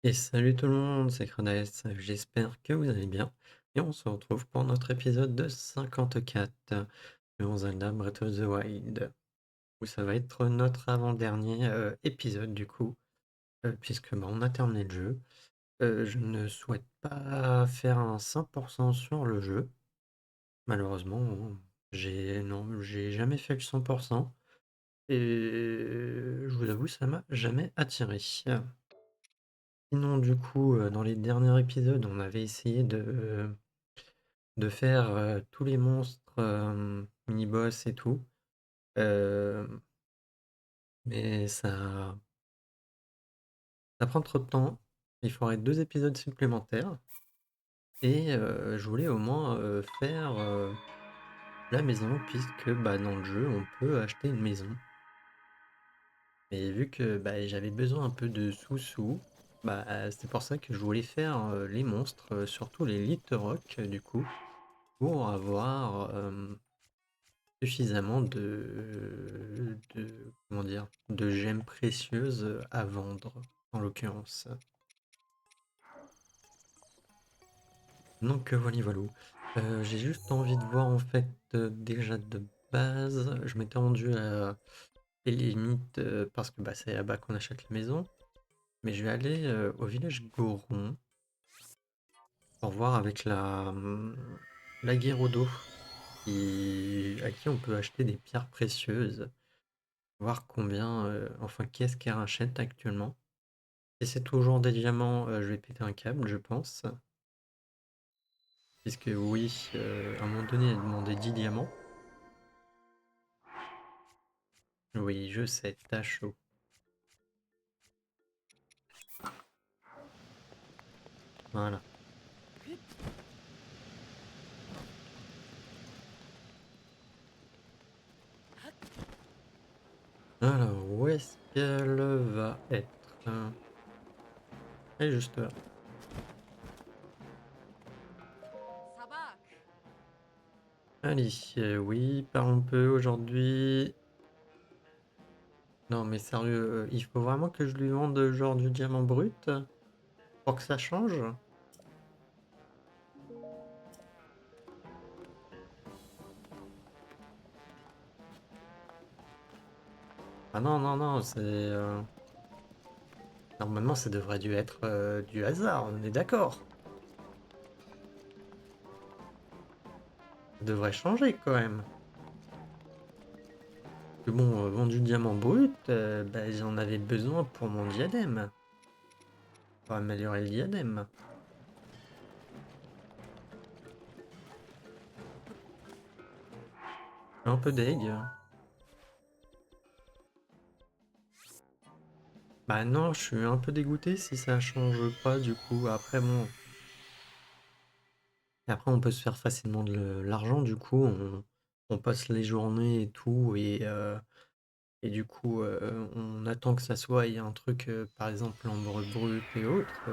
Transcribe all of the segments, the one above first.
Et salut tout le monde, c'est Chrones, j'espère que vous allez bien. Et on se retrouve pour notre épisode de 54 de Zelda Breath of the Wild, où ça va être notre avant-dernier épisode du coup, puisque on a terminé le jeu. Je ne souhaite pas faire un 100% sur le jeu, malheureusement. Non, j'ai jamais fait le 100%, et je vous avoue, ça m'a jamais attiré. Sinon, du coup, dans les derniers épisodes, on avait essayé de faire tous les monstres, mini-boss et tout. euh, mais ça prend trop de temps. Il faudrait 2 épisodes supplémentaires. Et je voulais au moins faire la maison, puisque dans le jeu, on peut acheter une maison. Et vu que j'avais besoin un peu de sous-sous, c'est pour ça que je voulais faire les monstres, surtout les Litorok, du coup, pour avoir suffisamment comment dire, de gemmes précieuses à vendre, en l'occurrence. Donc voilà, voilà. J'ai juste envie de voir en fait, déjà de base, je m'étais rendu à les limites, parce que c'est là-bas qu'on achète la maison, mais je vais aller au village Goron pour voir avec la Gerudo, à qui on peut acheter des pierres précieuses, voir combien, enfin qu'est-ce qu'elle rachète actuellement. Si c'est toujours des diamants, je vais péter un câble, je pense. Puisque oui, à un moment donné, elle demandait 10 diamants. Oui, je sais, t'as chaud. Voilà. Alors, où est-ce qu'elle va être? Elle est juste là. Allez, oui, parlons peu aujourd'hui. Non, mais sérieux, il faut vraiment que je lui vende genre du diamant brut pour que ça change? Ah non, non, non, normalement, ça devrait dû être du hasard, on est d'accord. Ça devrait changer quand même. Que bon, vendu du diamant brut, j'en avais besoin pour mon diadème. Pour améliorer le diadème. Un peu deg. Bah non, je suis un peu dégoûté si ça change pas du coup. Après bon, après on peut se faire facilement de l'argent du coup. On passe les journées et tout et du coup on attend que ça soit il y a un truc par exemple l'ambre brut et autres.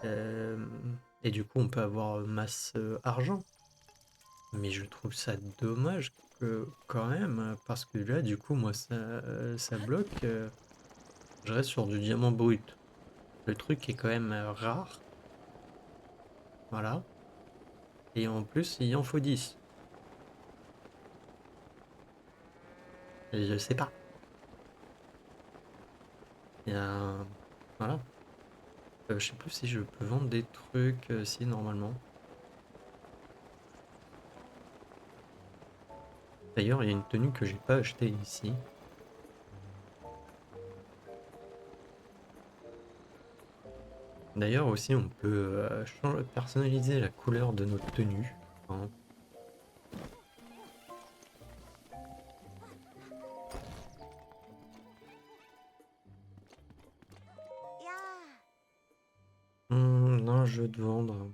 euh, et du coup on peut avoir masse argent. Mais je trouve ça dommage que quand même, parce que là, du coup, moi, ça bloque. Je reste sur du diamant brut. Le truc est quand même rare, voilà. Et en plus, il en faut 10. Et je sais pas. Il y a... Voilà. Je sais plus si je peux vendre des trucs, si, normalement. D'ailleurs, il y a une tenue que j'ai pas achetée ici. D'ailleurs, aussi, on peut personnaliser la couleur de notre tenue, hein. Non, je veux te vendre.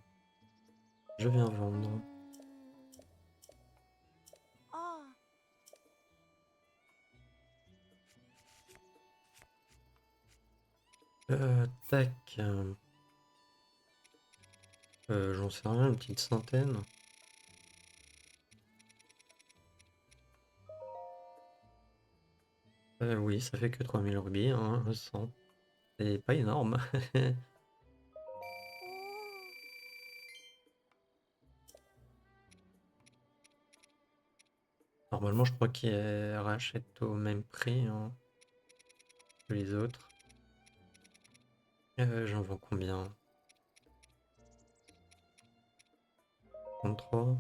Je viens vendre. Tac. J'en sais rien, une petite centaine. Oui, ça fait que 3000 rubis, hein, 100. C'est pas énorme. Normalement, je crois qu'ils rachètent au même prix hein, que les autres. J'en vends combien? 33.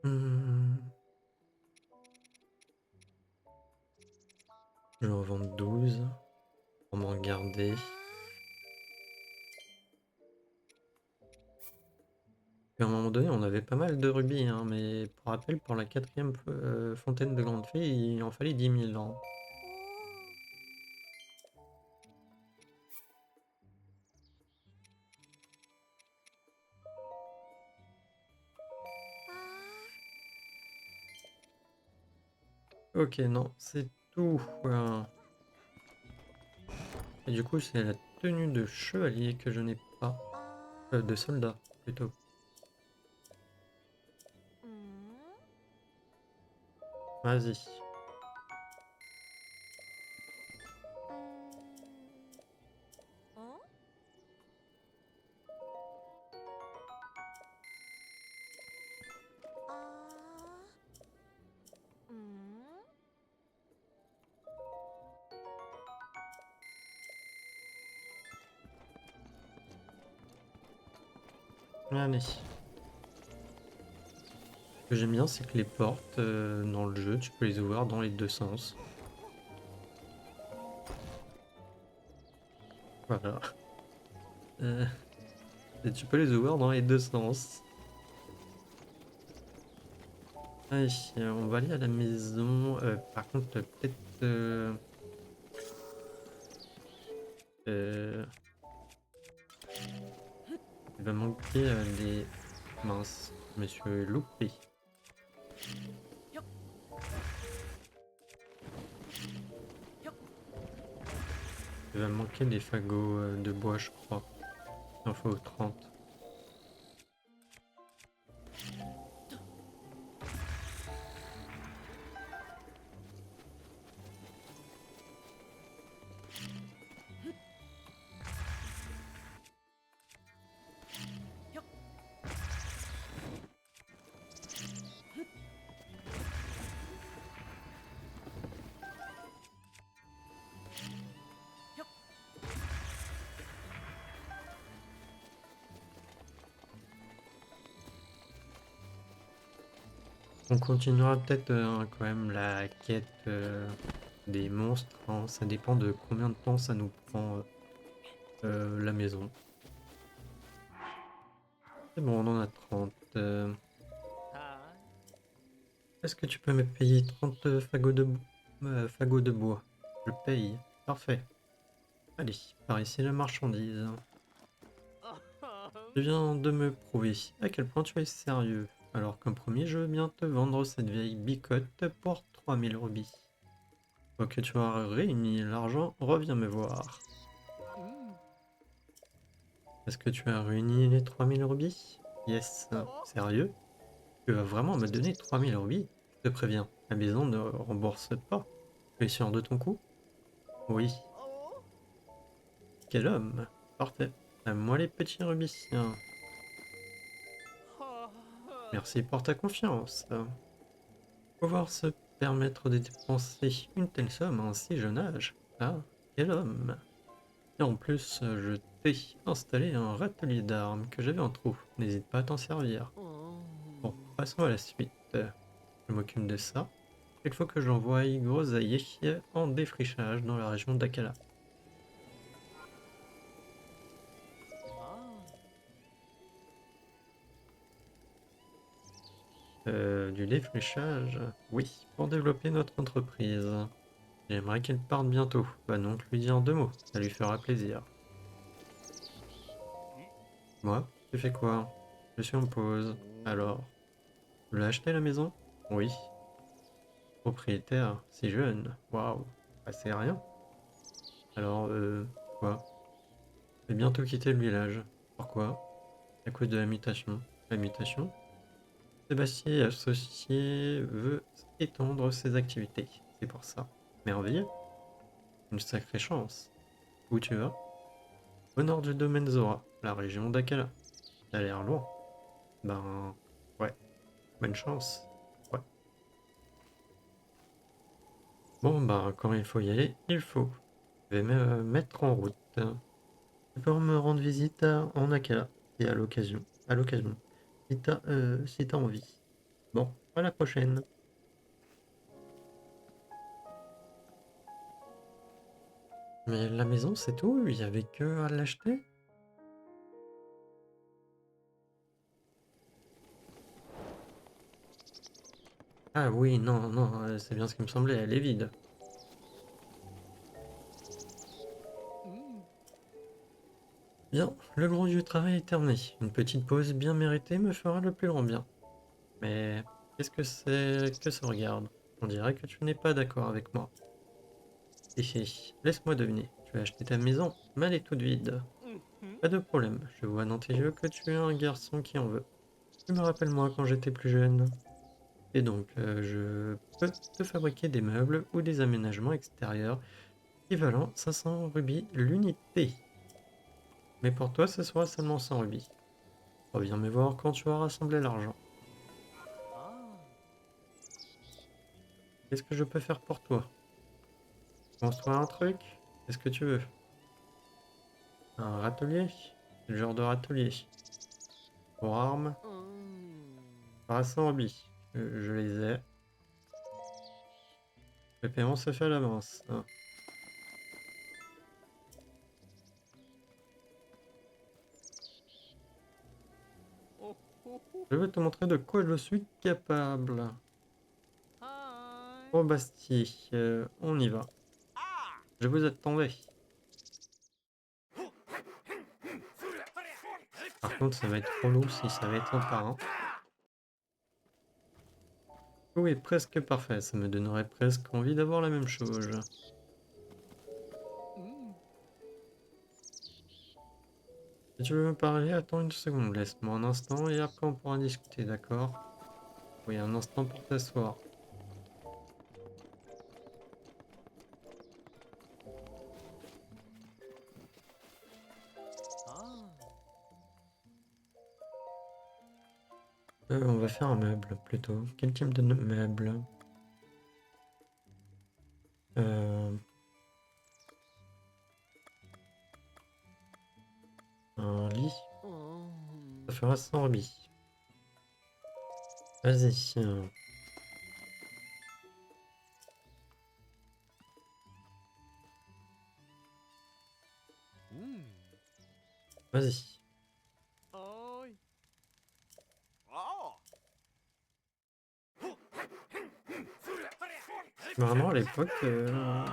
Hmm, je vais en vendre 12 pour m'en garder. Et à un moment donné, on avait pas mal de rubis, hein, mais pour rappel, pour la quatrième fontaine de grande fée, il en fallait 10 000 ans. Ok, non, c'est tout. Et du coup, c'est la tenue de chevalier que je n'ai pas. De soldat, plutôt. Vas-y. Allez. Ce que j'aime bien, c'est que les portes dans le jeu, tu peux les ouvrir dans les deux sens. Voilà. Euh, et tu peux les ouvrir dans les deux sens. Allez, on va aller à la maison. Par contre, peut-être... euh, il va manquer les... Mince, je me suis loupé. Il va me manquer des fagots de bois, je crois. Il en faut 30. On continuera peut-être quand même la quête des monstres, hein. Ça dépend de combien de temps ça nous prend la maison. C'est bon, on en a 30. Est-ce que tu peux me payer 30 fagots de bois? Je paye. Parfait. Allez, par ici la marchandise. Tu viens de me prouver à quel point tu es sérieux. Alors comme promis, je veux bien te vendre cette vieille bicotte pour 3000 rubis. Fois que tu as réuni l'argent, reviens me voir. Est-ce que tu as réuni les 3000 rubis? Yes. Sérieux? Tu vas vraiment me donner 3000 rubis? Je te préviens, la maison ne rembourse pas. Tu es sûr de ton coup? Oui. Quel homme! Parfait. À moi les petits rubis. Merci pour ta confiance. Pouvoir se permettre de dépenser une telle somme à un si jeune âge. Ah, quel homme! Et en plus, je t'ai installé un râtelier d'armes que j'avais en trou. N'hésite pas à t'en servir. Bon, passons à la suite. Je m'occupe de ça. Il faut que j'envoie grosailler en défrichage dans la région d'Akala. Du défrichage? Oui, pour développer notre entreprise. J'aimerais qu'elle parte bientôt. Va donc lui dire deux mots, ça lui fera plaisir. Moi, tu fais quoi? Je suis en pause. Alors, tu l'as acheté la maison? Oui. Propriétaire, si jeune. Waouh, bah, c'est rien. Alors, quoi? Je vais bientôt quitter le village. Pourquoi? À cause de la mutation. La mutation? Sébastien associé veut étendre ses activités. C'est pour ça. Merveilleux. Une sacrée chance. Où tu vas? Au nord du domaine Zora, la région d'Akala. Ça a l'air loin. Ben, ouais. Bonne chance. Ouais. Bon, bah, quand il faut y aller, il faut. Je vais me mettre en route. Tu peux me rendre visite en Akala, et à l'occasion. À l'occasion. Si t'as envie. Bon, à la prochaine. Mais la maison, c'est tout? Il y avait que à l'acheter? Ah oui, non, non, c'est bien ce qui me semblait, elle est vide. Bien, le gros du travail est terminé. Une petite pause bien méritée me fera le plus grand bien. Mais qu'est-ce que c'est que ce regard? On dirait que tu n'es pas d'accord avec moi. Laisse-moi deviner. Tu as acheté ta maison, mais elle est toute vide. Pas de problème, je vois dans tes yeux que tu es un garçon qui en veut. Tu me rappelles moi quand j'étais plus jeune. Et donc, je peux te fabriquer des meubles ou des aménagements extérieurs équivalent 500 rubis l'unité. Mais pour toi, ce sera seulement 100 rubis. Reviens me voir quand tu auras rassemblé l'argent. Qu'est-ce que je peux faire pour toi? Construire un truc? Qu'est-ce que tu veux? Un râtelier? Quel genre de râtelier? Pour armes? Pas 100 rubis. Je les ai. Le paiement se fait à l'avance. Ah. Je vais te montrer de quoi je suis capable. Oh Bastille, on y va. Je vous attendais. Par contre, ça va être relou si ça va être un par un. Tout est presque parfait, ça me donnerait presque envie d'avoir la même chose. Si tu veux me parler, attends une seconde, laisse-moi un instant et après on pourra discuter, d'accord? Oui, un instant pour t'asseoir. On va faire un meuble plutôt. Quel type de meuble? Euh, un lit? Ça fera 100 rubis. Vas-y. Vas-y. Vraiment, à l'époque, quand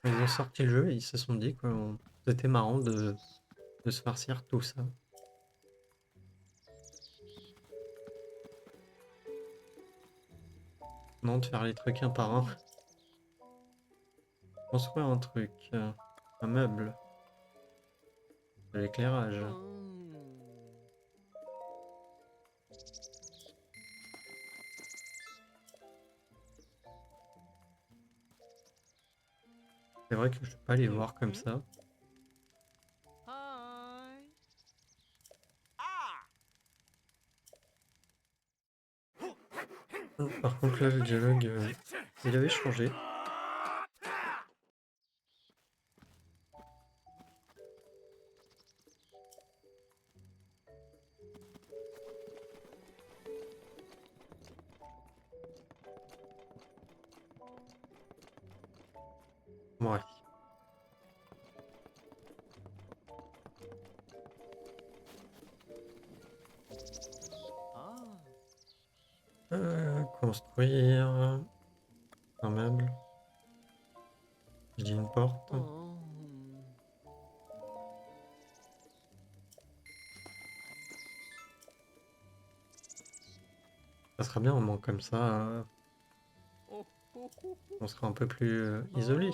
ils ont sorti le jeu, ils se sont dit que c'était marrant de se farcir tout ça. Non, de faire les trucs un par un. Construire un truc, un meuble, de l'éclairage. C'est vrai que je peux pas les voir comme ça. Par contre, là, le dialogue, il avait changé. Ouais. Construire un meuble. Je dis une porte. Ça sera bien, au moins comme ça, on sera un peu plus isolé.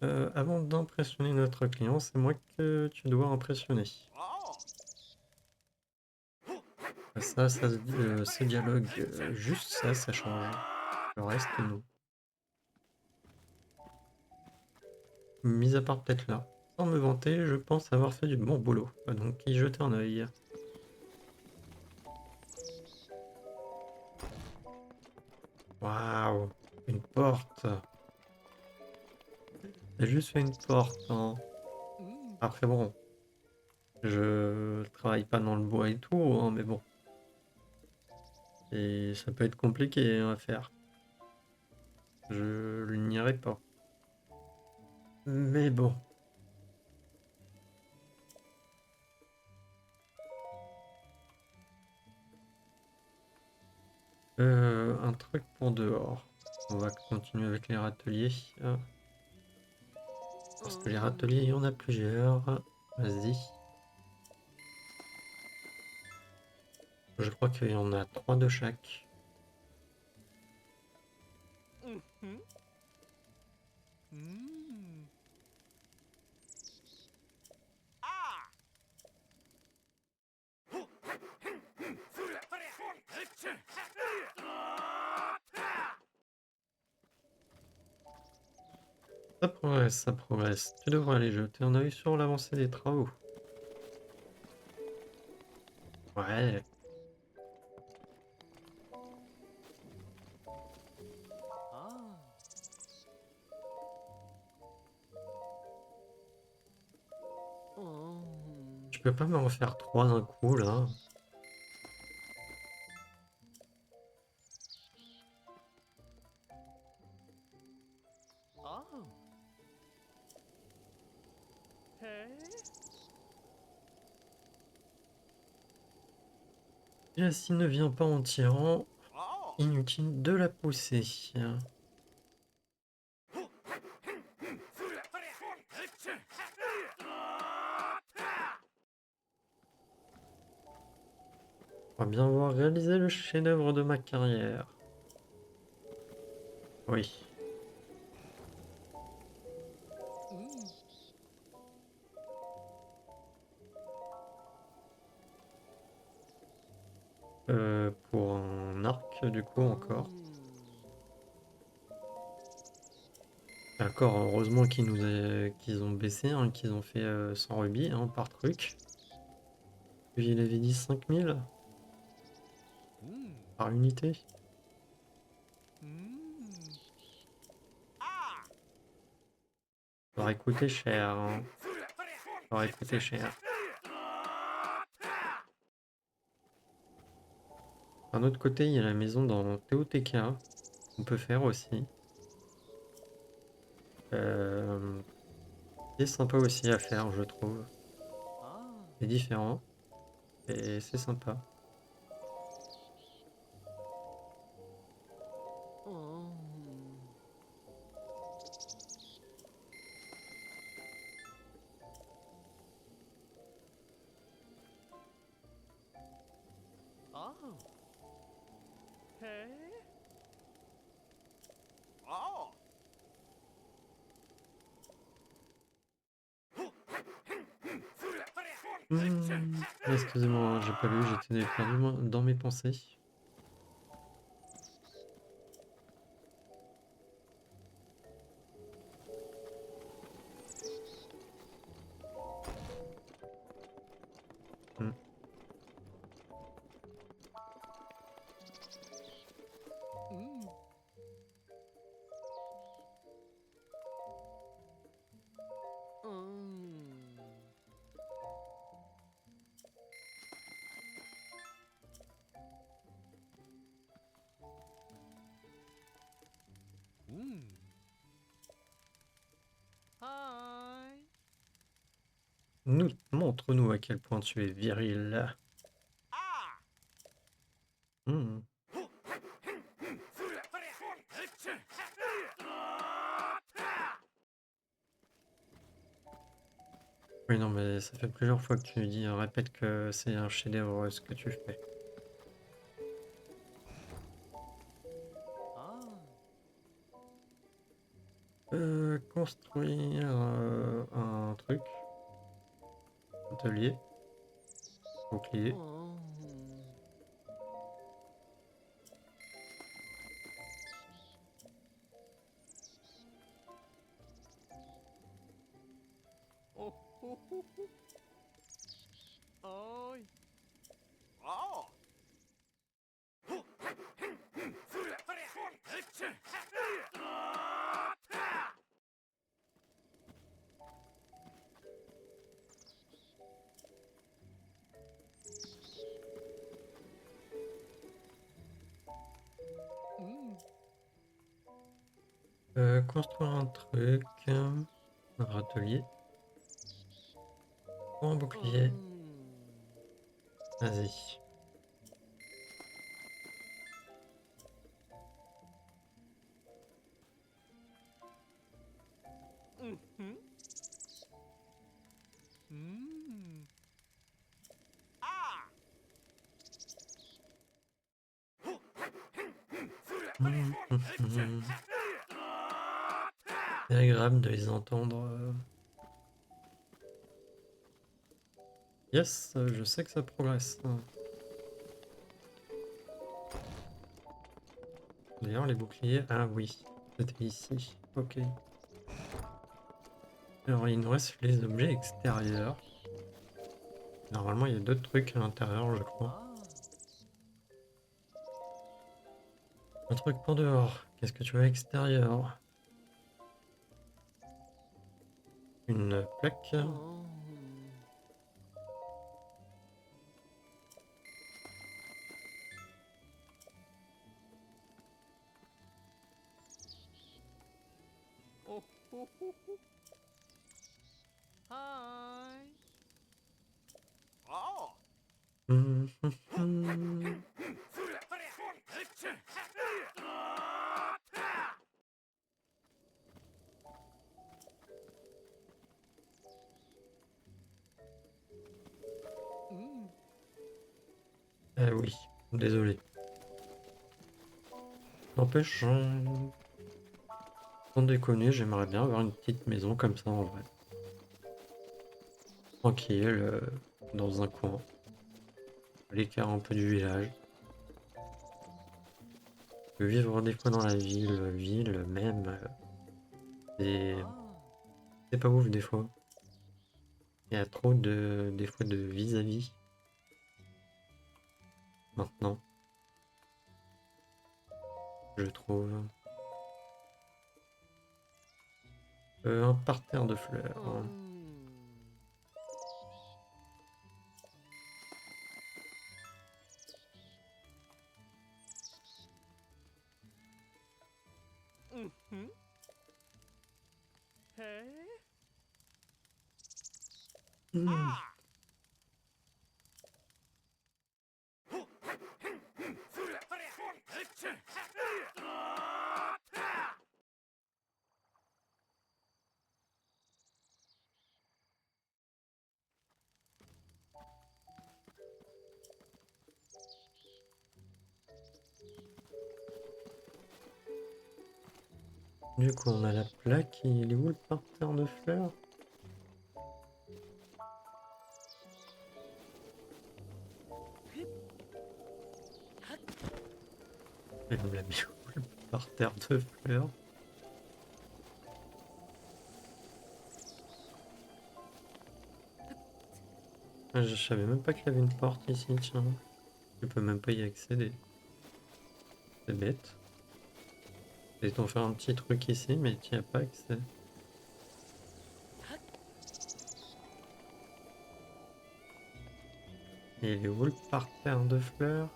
Avant d'impressionner notre client, c'est moi que tu dois impressionner. Ça ce dialogue, juste ça change. Le reste, non. Mis à part peut-être là. Sans me vanter, je pense avoir fait du bon boulot. Va donc y jeter un œil. Waouh! Une porte! J'ai juste fait une porte, hein. Après bon, je travaille pas dans le bois et tout, hein, mais bon. Et ça peut être compliqué hein, à faire. Je l'ignorais pas. Mais bon. Un truc pour dehors. On va continuer avec les râteliers. Parce que les râteliers, il y en a plusieurs. Vas-y. Je crois qu'il y en a 3 de chaque. Ça progresse, ça progresse. Tu devrais aller jeter un œil sur l'avancée des travaux. Ouais. Tu peux pas me refaire 3 d'un coup là? Et s'il ne vient pas en tirant, inutile de la pousser. On va bien voir réaliser le chef-d'œuvre de ma carrière. Oui. Pour un arc, du coup, encore. D'accord, heureusement qu'ils ont baissé, hein, qu'ils ont fait 100 rubis hein, par truc. Puis il avait dit 5000 par unité. Ça aurait coûté cher. Hein. Ça aurait coûté cher. D'un autre côté, il y a la maison dans TOTK qu'on peut faire aussi. C'est sympa aussi à faire, je trouve. C'est différent et c'est sympa. Excusez-moi, hein, j'ai pas lu, j'étais perdu dans mes pensées. Hmm. Montre-nous à quel point tu es viril. Hmm. Oui, non, mais ça fait plusieurs fois que tu dis, répète que c'est un chef-d'œuvre ce que tu fais. construire un truc. Atelier. Bouclier. Construire un truc. Un râtelier. Ou un bouclier. Vas-y. C'est agréable de les entendre. Yes, je sais que ça progresse. D'ailleurs, les boucliers... Ah oui, c'était ici. Ok. Alors, il nous reste les objets extérieurs. Normalement, il y a d'autres trucs à l'intérieur, je crois. Un truc pour dehors. Qu'est-ce que tu as extérieur? Une plaque. Hum, hum, hum. Oui, désolé. N'empêche, sans déconner, j'aimerais bien avoir une petite maison comme ça en vrai. Tranquille, dans un coin. À l'écart un peu du village. Vivre des fois dans la ville même, c'est c'est pas ouf des fois. Il y a trop des fois de vis-à-vis maintenant, je trouve. Un parterre de fleurs. Hmm. Du coup, on a la plaque. Il est où le parterre de fleurs? Elle me l'a mis où le parterre de fleurs? Ah, je savais même pas qu'il y avait une porte ici, tiens. Je peux même pas y accéder. C'est bête. Ils t'ont fait un petit truc ici, mais tu n'y as pas accès. Et il est où le parterre de fleurs?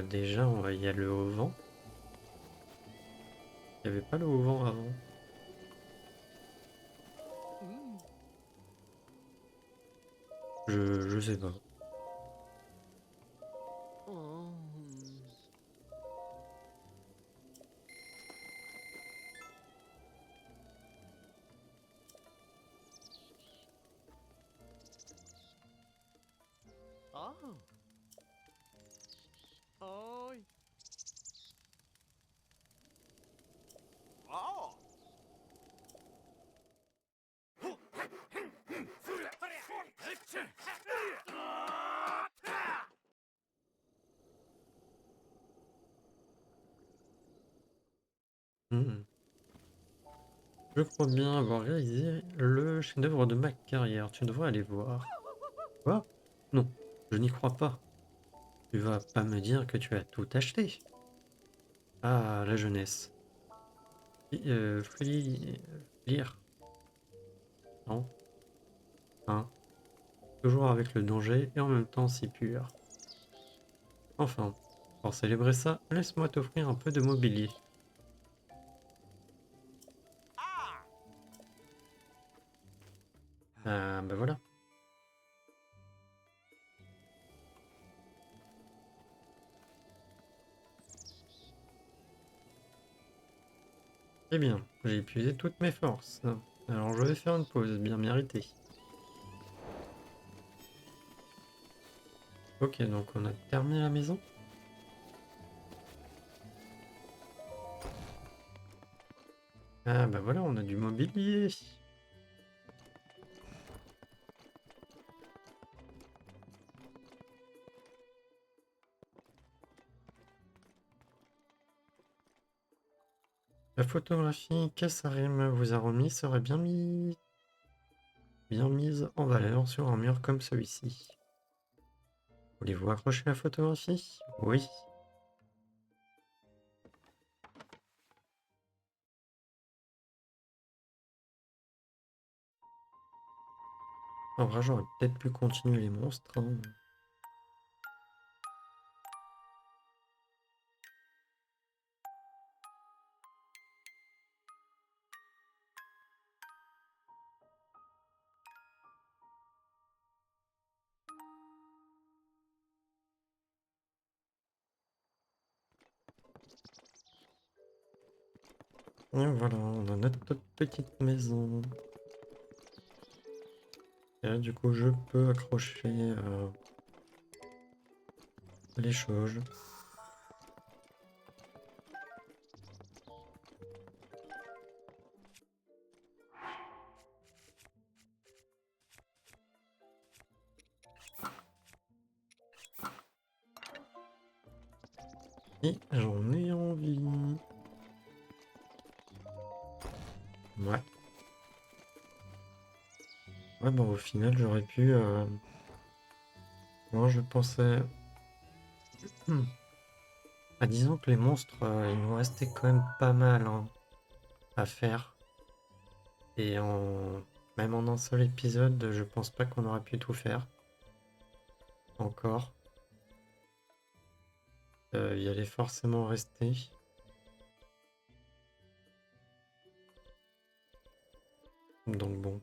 Déjà, il y a le auvent. Il n'y avait pas le auvent avant. Je sais pas. Oi. Oh. Hmm. Je crois bien avoir réalisé le chef-d'œuvre de ma carrière. Tu devrais aller voir. Quoi? Non, je n'y crois pas. Tu vas pas me dire que tu as tout acheté. Ah, la jeunesse. Lire. Non, hein. Toujours avec le danger et en même temps si pur. Enfin, pour célébrer ça, laisse-moi t'offrir un peu de mobilier. Ah. Ben voilà. Eh bien, j'ai épuisé toutes mes forces. Alors je vais faire une pause bien méritée. Ok, donc on a terminé la maison. Ah bah voilà, on a du mobilier. La photographie qu'Assarim vous a remis serait bien mise en valeur sur un mur comme celui-ci. Voulez-vous accrocher la photographie? Oui. En vrai, j'aurais peut-être pu continuer les monstres, hein. Et voilà, on a notre toute petite maison. Et là, du coup, je peux accrocher les choses. Et j'en ai envie. Ouais. Ouais, bon, au final, j'aurais pu... Moi, je pensais... Hmm. Ah, disons que les monstres, il nous restait quand même pas mal, hein, à faire. Et même en un seul épisode, je pense pas qu'on aurait pu tout faire. Encore. Il allait forcément rester. Donc bon.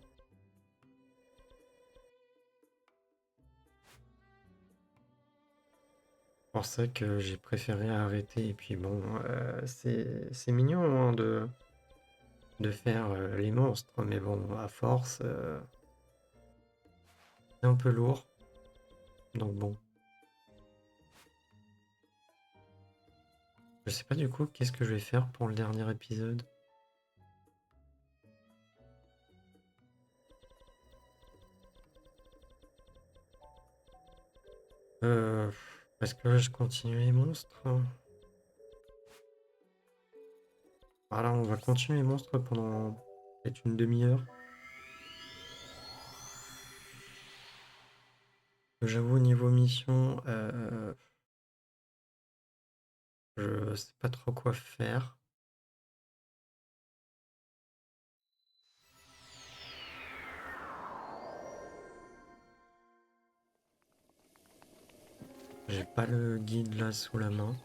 C'est pour ça que j'ai préféré arrêter. Et puis bon, c'est mignon, hein, de faire les monstres. Mais bon, à force, c'est un peu lourd. Donc bon. Je sais pas du coup qu'est-ce que je vais faire pour le dernier épisode. Euh, Est-ce que je continue les monstres? Voilà, on va continuer les monstres pendant peut-être une demi-heure. J'avoue, niveau mission, je sais pas trop quoi faire. J'ai pas le guide là sous la main.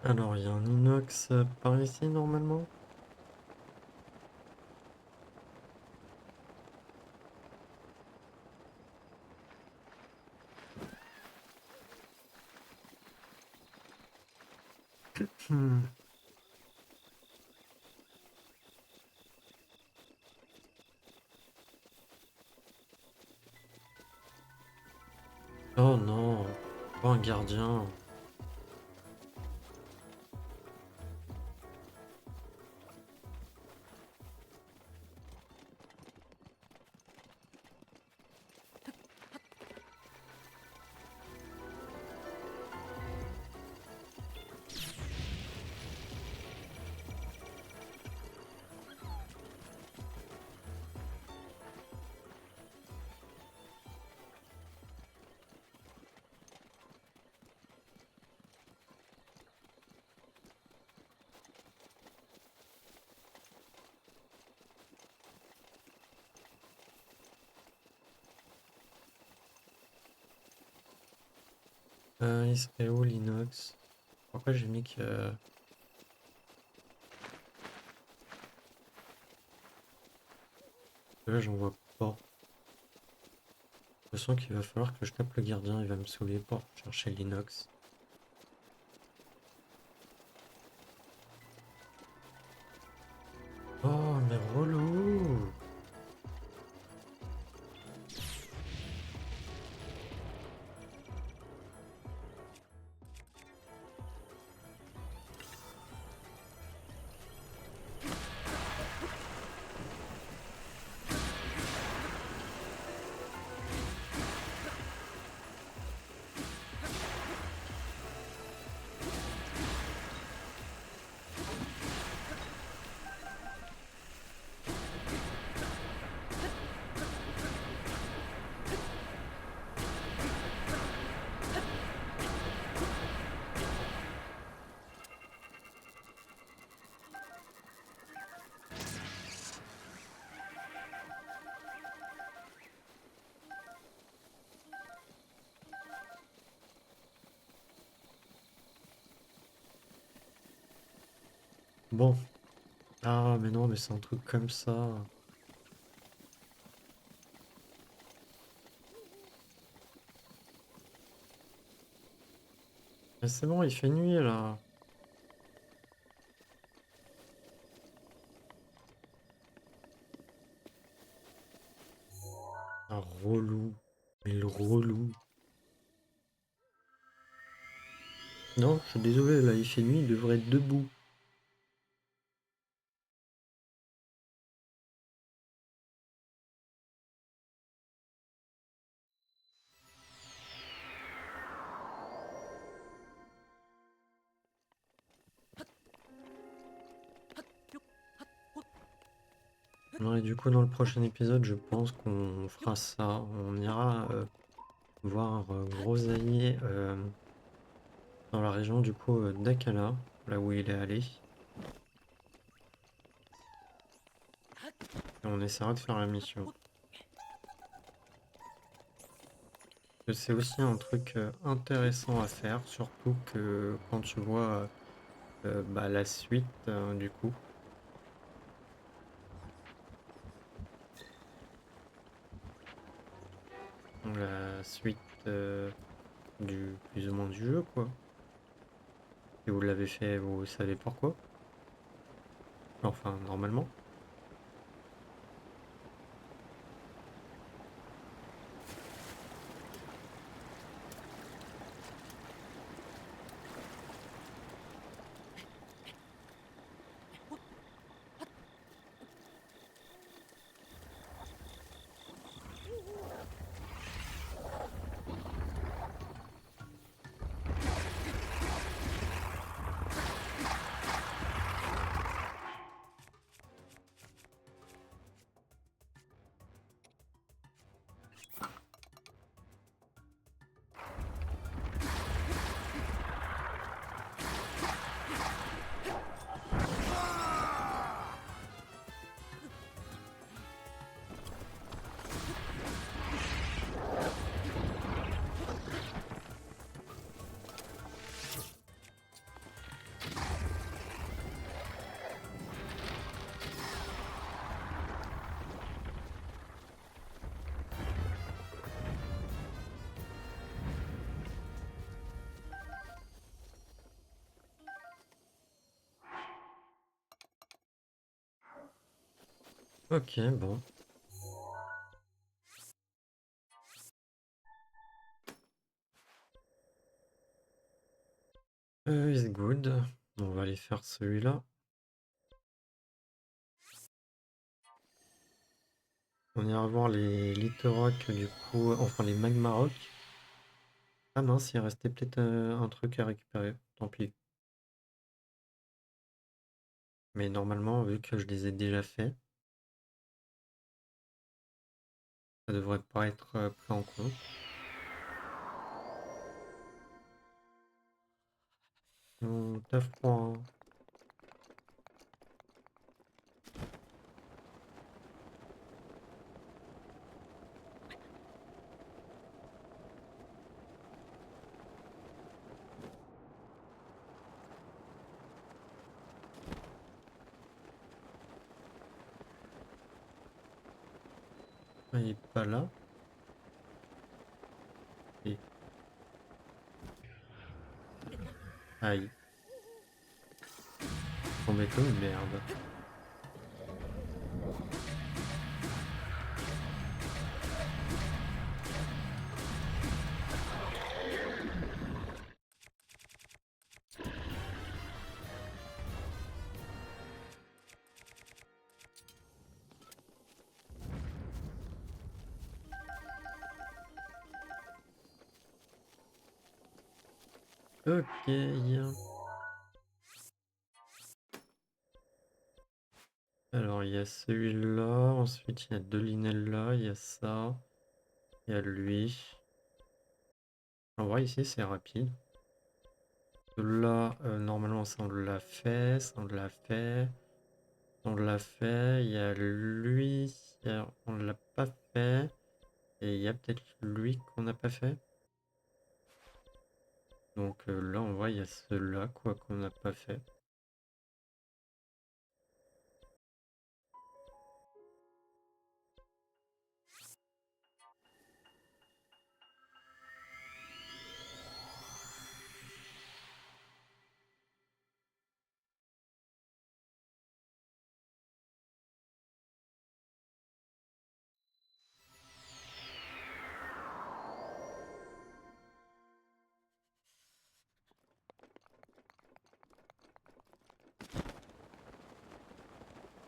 Alors, il y a un inox par ici normalement. Hmm. Oh non, pas un gardien. Il serait où l'inox? Pourquoi j'ai mis que... Là, j'en vois pas. Je sens qu'il va falloir que je tape le gardien, il va me saouler pour chercher l'inox. Oh, mais relou! Bon. Ah, mais non, mais c'est un truc comme ça. Mais c'est bon, il fait nuit là. Ah, relou. Mais le relou. Non, je suis désolé, là, il fait nuit, il devrait être debout. Ouais, du coup, dans le prochain épisode, je pense qu'on fera ça. On ira voir Grosailles dans la région du coup d'Akala, là où il est allé. Et on essaiera de faire la mission. C'est aussi un truc intéressant à faire, surtout que quand tu vois bah, la suite du coup. La suite du plus ou moins du jeu quoi. Si vous l'avez fait, vous savez pourquoi. Enfin, normalement. Ok, bon. Is good. On va aller faire celui-là. On ira voir les littorocks du coup, enfin les magma rock. Ah mince, il restait peut-être un truc à récupérer. Tant pis. Mais normalement, vu que je les ai déjà faits, ça devrait pas être pris en compte. T'as froid, hein. Ah, il est pas là. Et... Aïe, tombé comme une merde. Ok. Alors, il y a celui-là. Ensuite, il y a deux Linella. Il y a ça. Il y a lui. En vrai, ici, c'est rapide. Là, normalement, ça, on l'a fait. Ça, on l'a fait. On l'a fait. Il y a lui. On l'a pas fait. Et il y a peut-être lui qu'on n'a pas fait. Donc là, on voit, il y a ceux-là, quoi, qu'on n'a pas fait.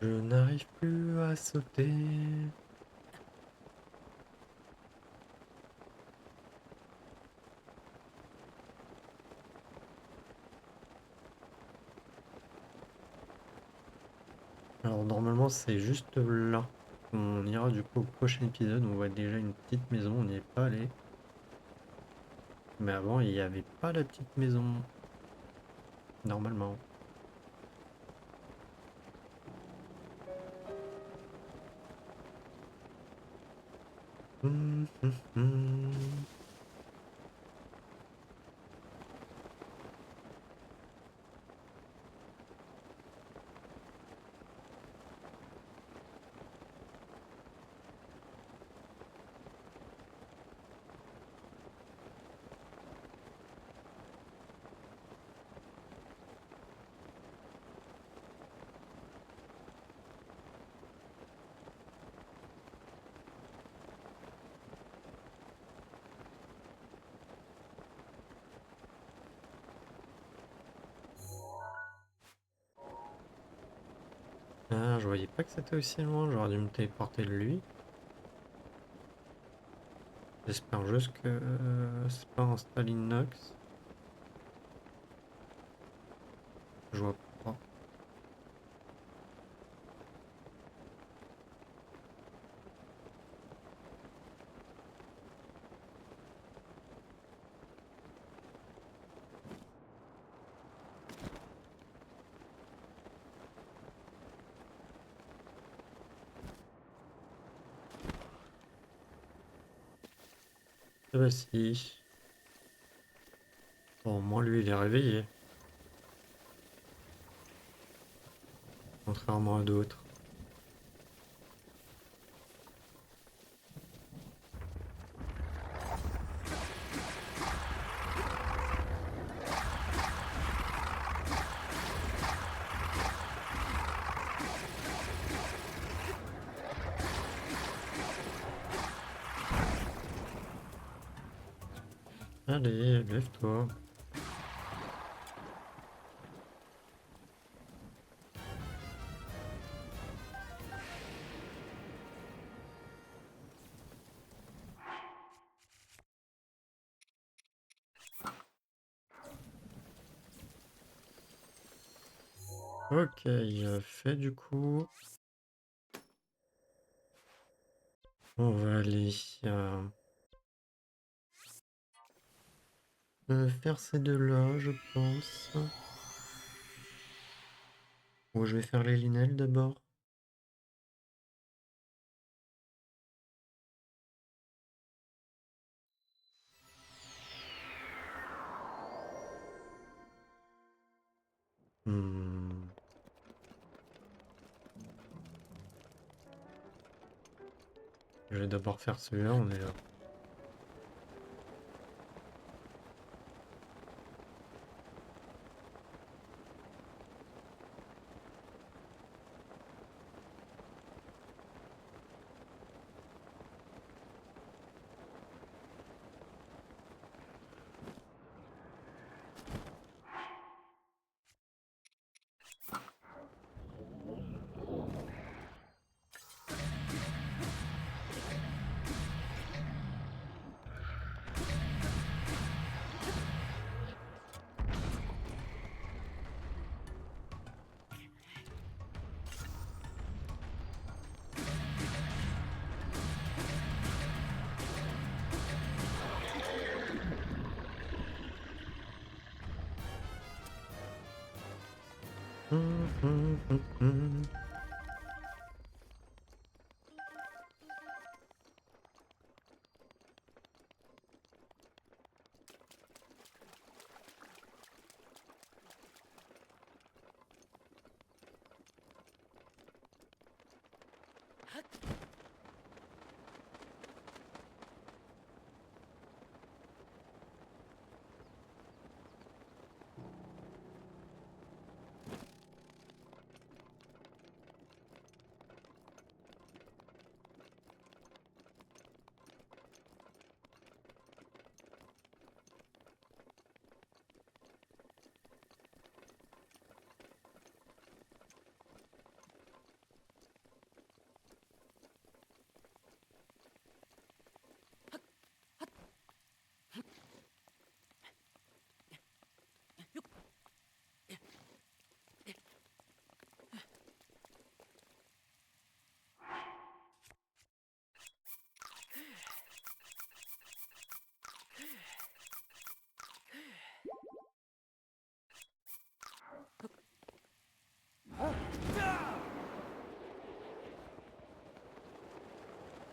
Je n'arrive plus à sauter. Alors normalement, c'est juste là. On ira du coup au prochain épisode. On voit déjà une petite maison. On n'y est pas allé. Mais avant, il n'y avait pas la petite maison. Normalement. Hum, hum, hum. Ah, je voyais pas que c'était aussi loin. J'aurais dû me téléporter de lui. J'espère juste que c'est pas un Stalinox. Je vois pas. Ah bah si. Bon, au moins lui, il est réveillé. Contrairement à d'autres. Allez, lève-toi. Ok, fait du coup. On va aller faire ces deux-là, je pense. Ou je vais faire les linelles d'abord. Hmm, Je vais d'abord faire celui-là, on est là. Hum.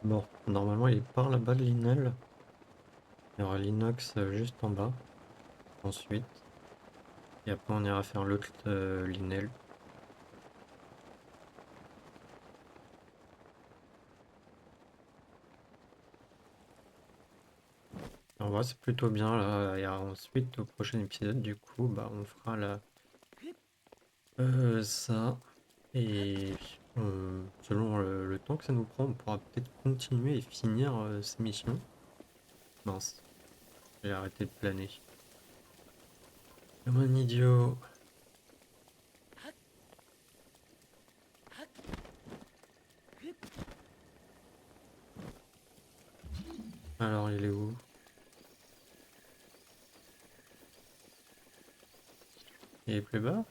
Bon, normalement il est par là-bas de l'inel. Il y aura l'inox juste en bas. Ensuite. Et après on ira faire l'autre l'inel. En vrai c'est plutôt bien là. Et ensuite au prochain épisode du coup bah on fera ça. Et selon le temps que ça nous prend, on pourra peut-être continuer et finir ces missions. Mince, j'ai arrêté de planer. Comme un idiot. Alors il est où? Il est plus bas?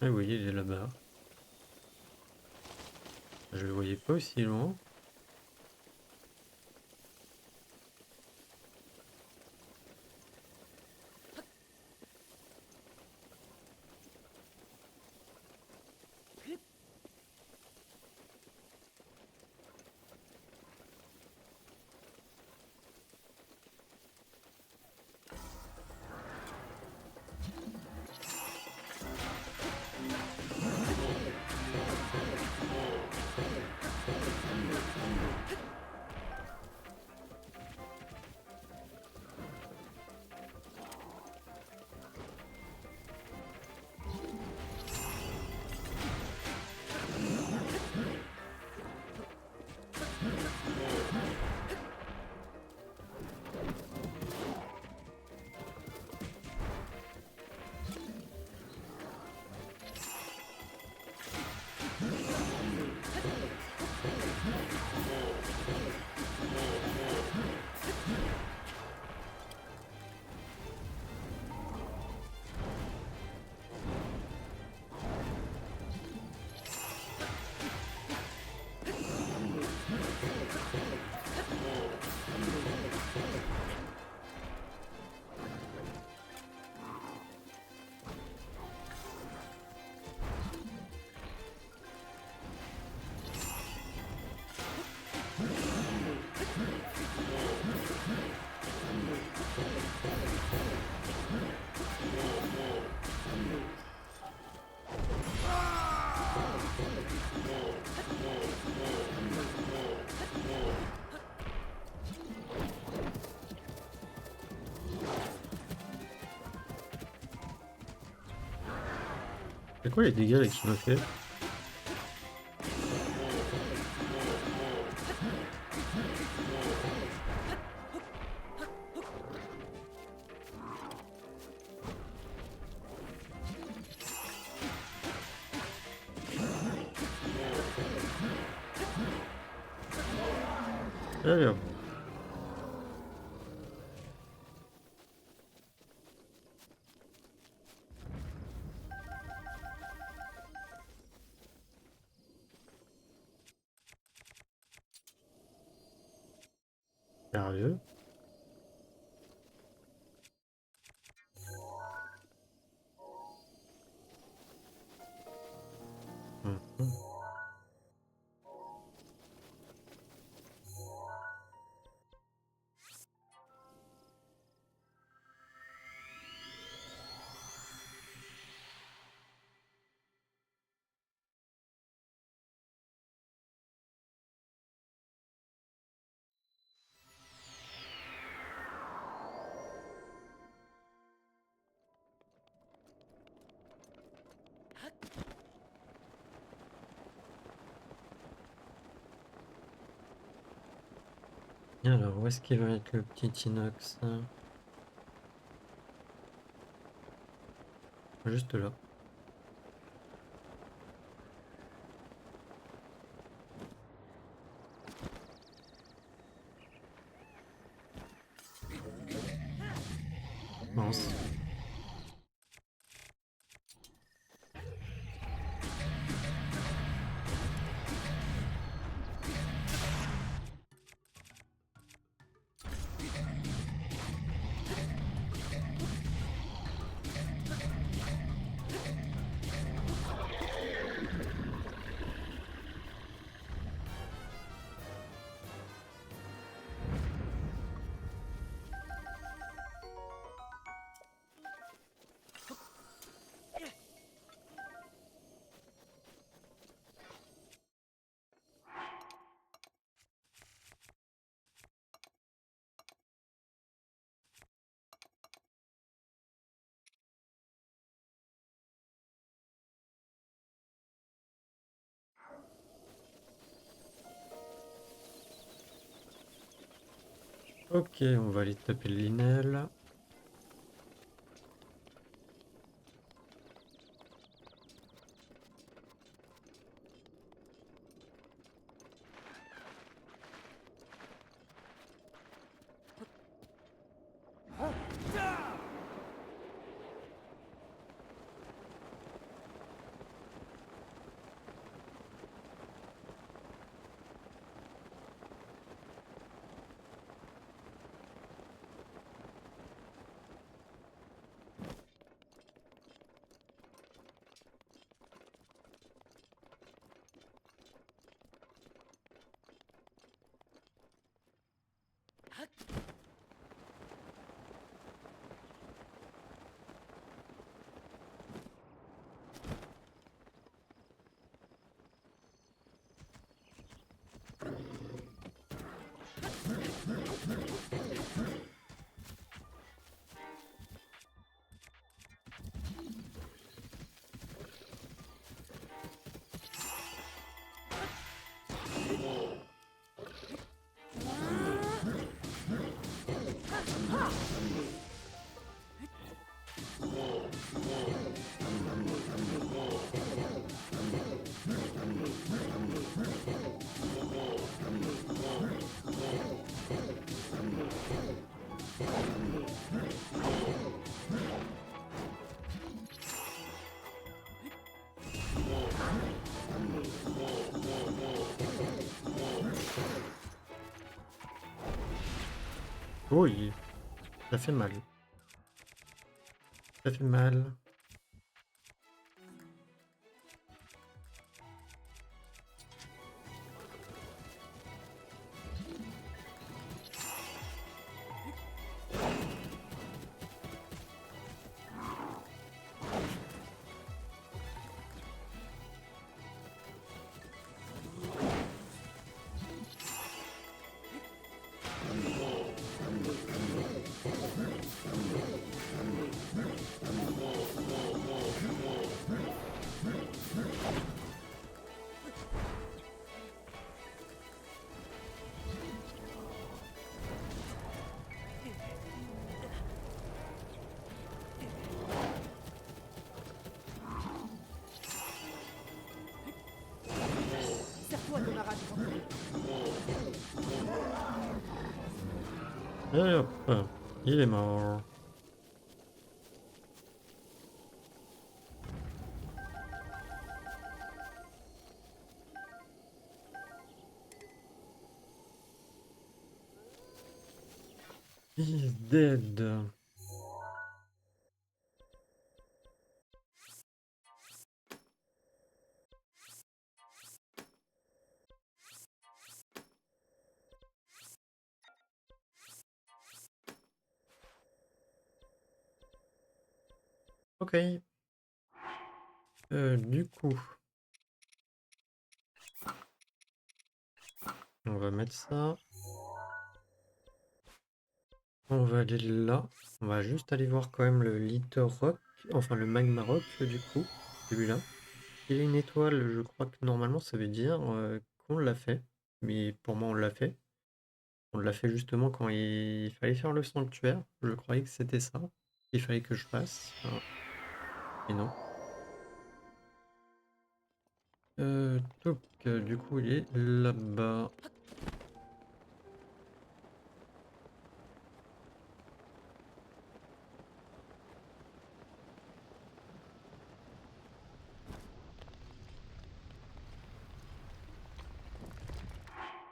Ah oui, il est là-bas. Je le voyais pas aussi loin. C'est quoi les dégâts là qu'il m'a fait? Alors, sérieux? Mhm. Alors, où est-ce qu'il va être le petit inox? Juste là. Mince. Ok, on va aller taper le Linel. Oui, ça fait mal. Ça fait mal. Allez hop, il est mort. He's dead. Ok. Du coup, on va mettre ça. On va aller là. On va juste aller voir quand même le Little Rock, enfin le Magma Rock du coup, celui-là. Il est une étoile, je crois que normalement ça veut dire qu'on l'a fait. Mais pour moi on l'a fait. On l'a fait justement quand il fallait faire le sanctuaire. Je croyais que c'était ça. Il fallait que je fasse. Et non. Donc, du coup il est là-bas.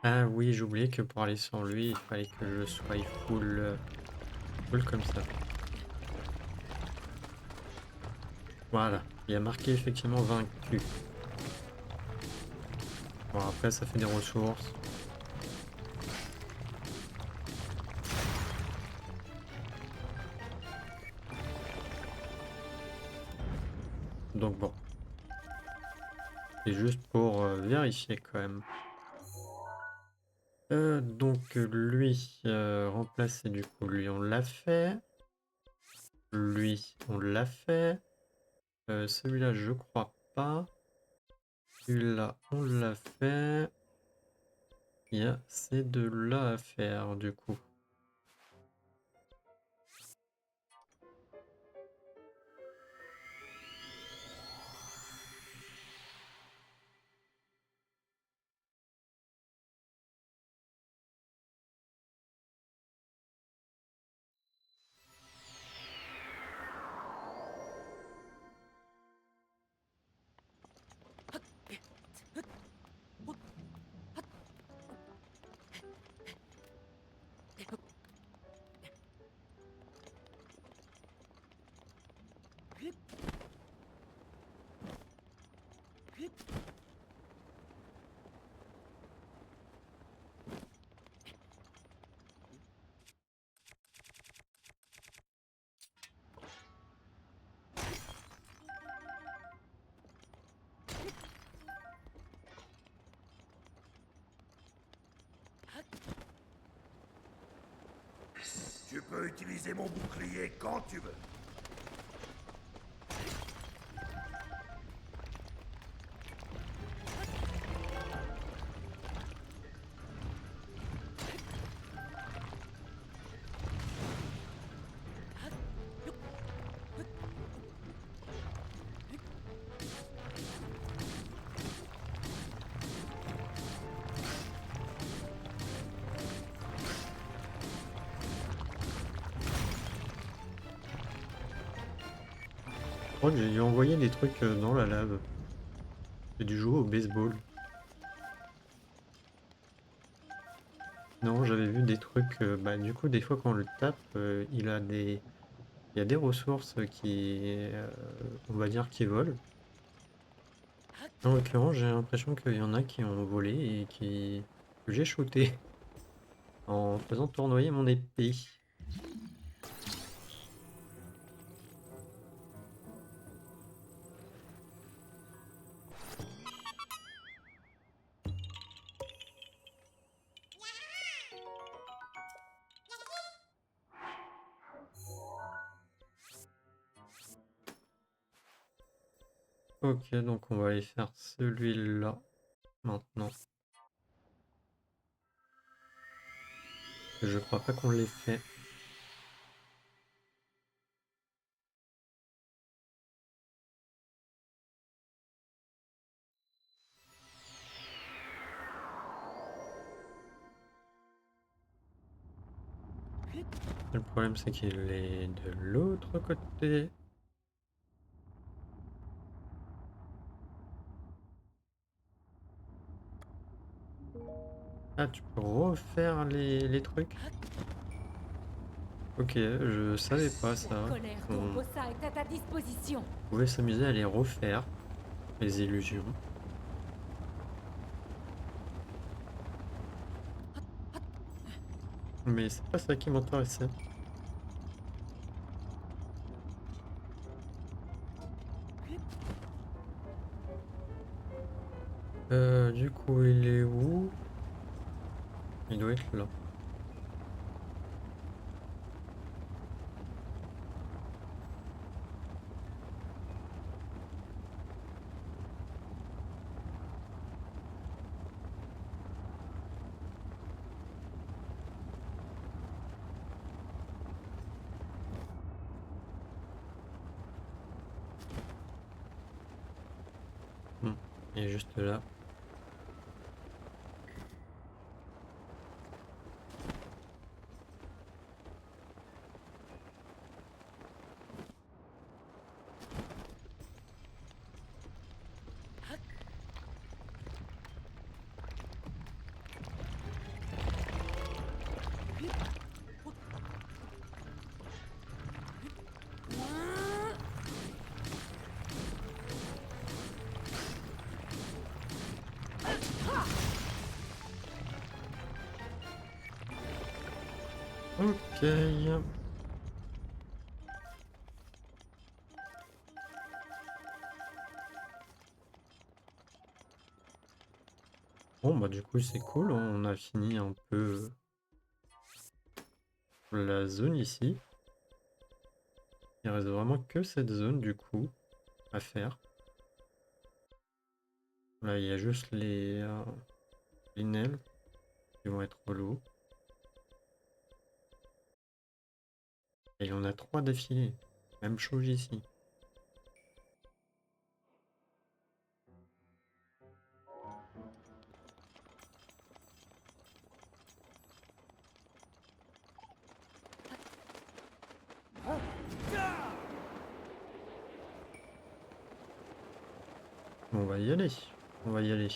Ah oui, j'ai oublié que pour aller sur lui, il fallait que je sois full comme ça. Voilà, il y a marqué effectivement vaincu. Bon, après, ça fait des ressources. Donc bon, c'est juste pour vérifier quand même. Donc lui, remplacer du coup, lui on l'a fait. Lui, on l'a fait. Celui-là, je crois pas. Celui-là, on l'a fait. Il y a ces deux-là à faire du coup. Tu peux utiliser mon bouclier quand tu veux. Je crois que j'ai dû envoyer des trucs dans la lave. J'ai dû jouer au baseball. Non, j'avais vu des trucs. Bah, du coup, des fois, quand on le tape, il y a des ressources qui, on va dire, qui volent. En l'occurrence, j'ai l'impression qu'il y en a qui ont volé et que j'ai shooté en faisant tournoyer mon épée. Ok, donc on va aller faire celui-là maintenant. Je crois pas qu'on l'ait fait. Le problème, c'est qu'il est de l'autre côté. Ah, tu peux refaire les trucs? Ok, je savais pas ça. La colère On d'Urbosa est à ta disposition. pouvait s'amuser à les refaire, les illusions. Mais c'est pas ça qui m'intéressait. Du coup, il est où? Il doit être là. Il est juste là. Ok. Bon, bah du coup, c'est cool. On a fini un peu la zone ici. Il reste vraiment que cette zone, du coup, à faire. Là, il y a juste les nails qui vont être relous. Et il y en a 3 d'affilée. Même chose ici. On va y aller. On va y aller.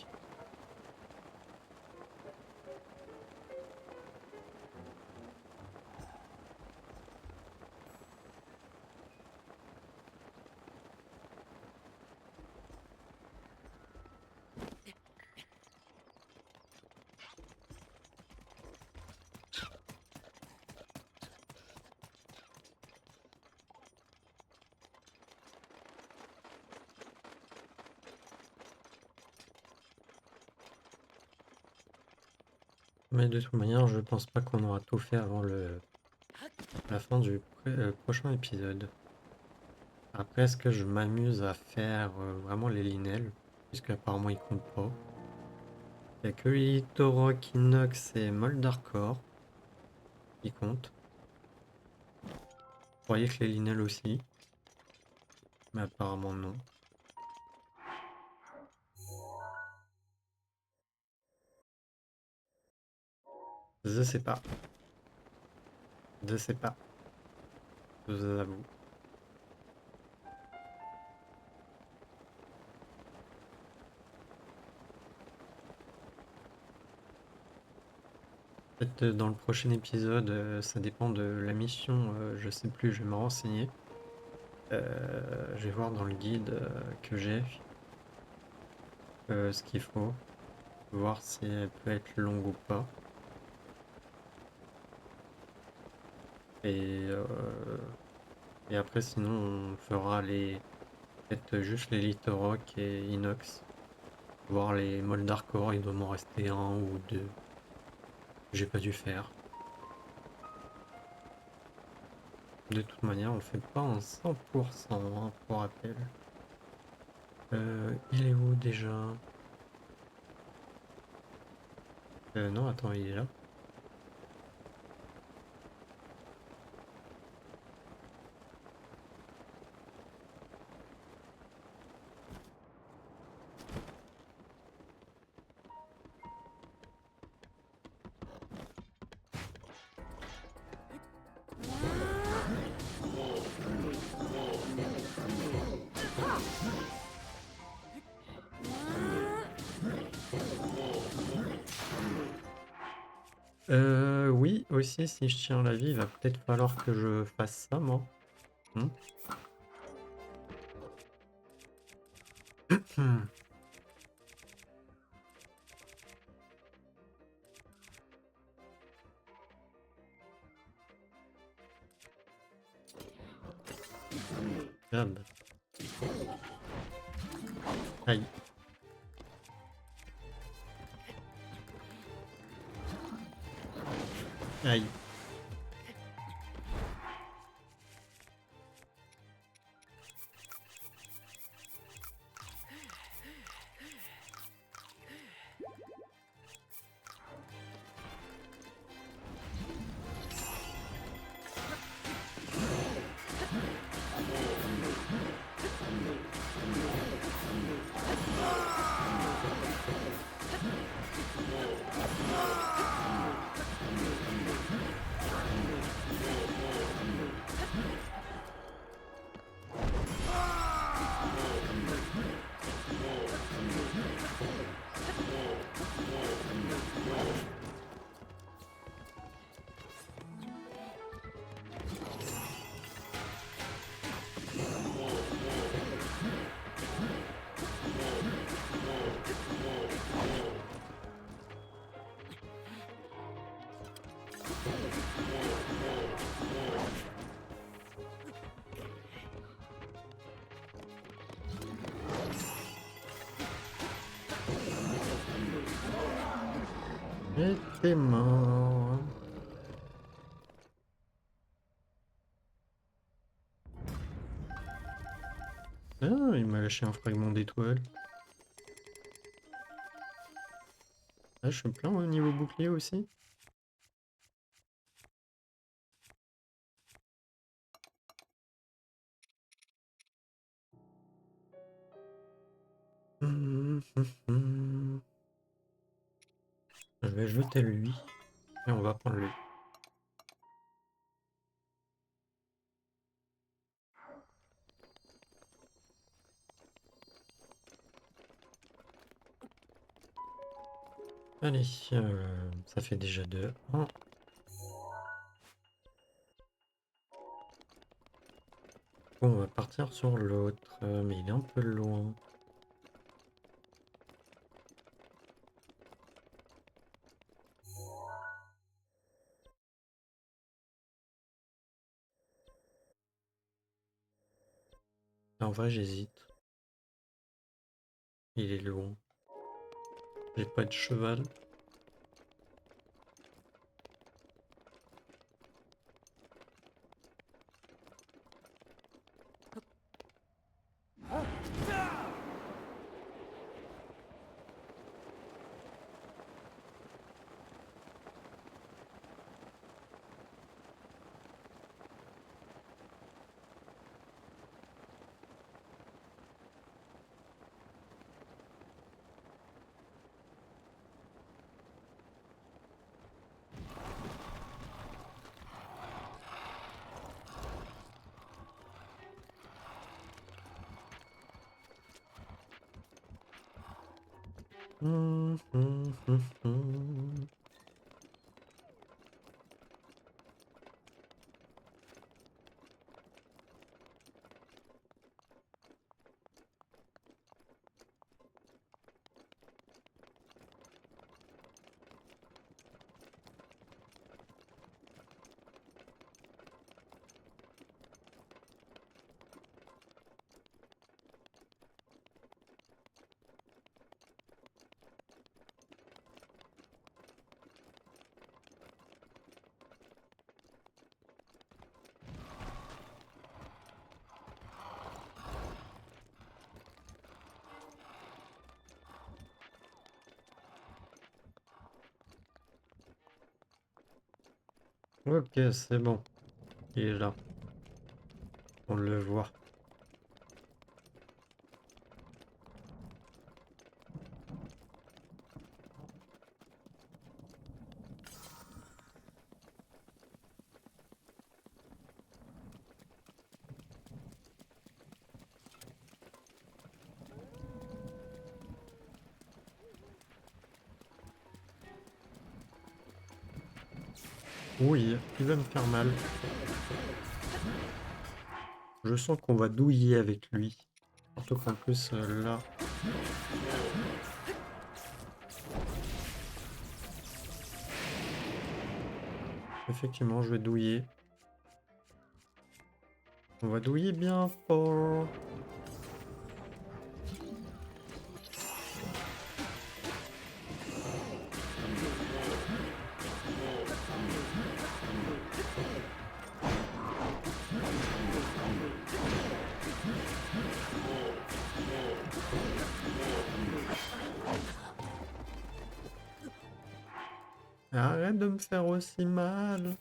Mais de toute manière, je pense pas qu'on aura tout fait avant la fin du prochain épisode. Après, est-ce que je m'amuse à faire vraiment les linels? Puisque apparemment ils comptent pas. Il n'y a que Litorok, Inox et Moldarkor qui comptent. Je croyais que les linels aussi. Mais apparemment non. Je sais pas. Je sais pas. Je vous avoue. Peut-être dans le prochain épisode, ça dépend de la mission, je sais plus, je vais me renseigner. Je vais voir dans le guide que j'ai ce qu'il faut, voir si elle peut être longue ou pas. Et, euh, et après, sinon, on fera peut-être juste les Litorok et Inox. Voir les Moldarkor, il doit m'en rester un ou deux. J'ai pas dû faire. De toute manière, on fait pas un 100% hein, pour rappel. Il est où déjà? Non, attends, il est là. Oui, aussi, si je tiens la vie, il va peut-être falloir que je fasse ça, moi. Hmm. Hmm. Grave. Aïe. Aïe. Et t'es mort. Ah, il m'a lâché un fragment d'étoile. Ah, je suis plein au niveau bouclier aussi. Je vais jeter lui et on va prendre lui. Allez, ça fait déjà 2. Bon, on va partir sur l'autre, mais il est un peu loin. En vrai, j'hésite. Il est loin. J'ai pas de cheval. Hum, hum, hum, hum. Ok, c'est bon. Il est là. On le voit. Oui, il va me faire mal. Je sens qu'on va douiller avec lui. Surtout qu'en plus, là... Effectivement, je vais douiller. On va douiller bien fort. Arrête de me faire aussi mal.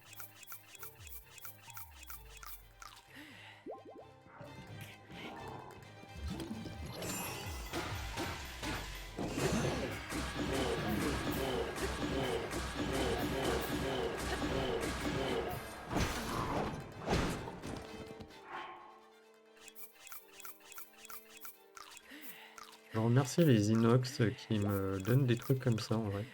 Je remercie les inox qui me donnent des trucs comme ça en vrai.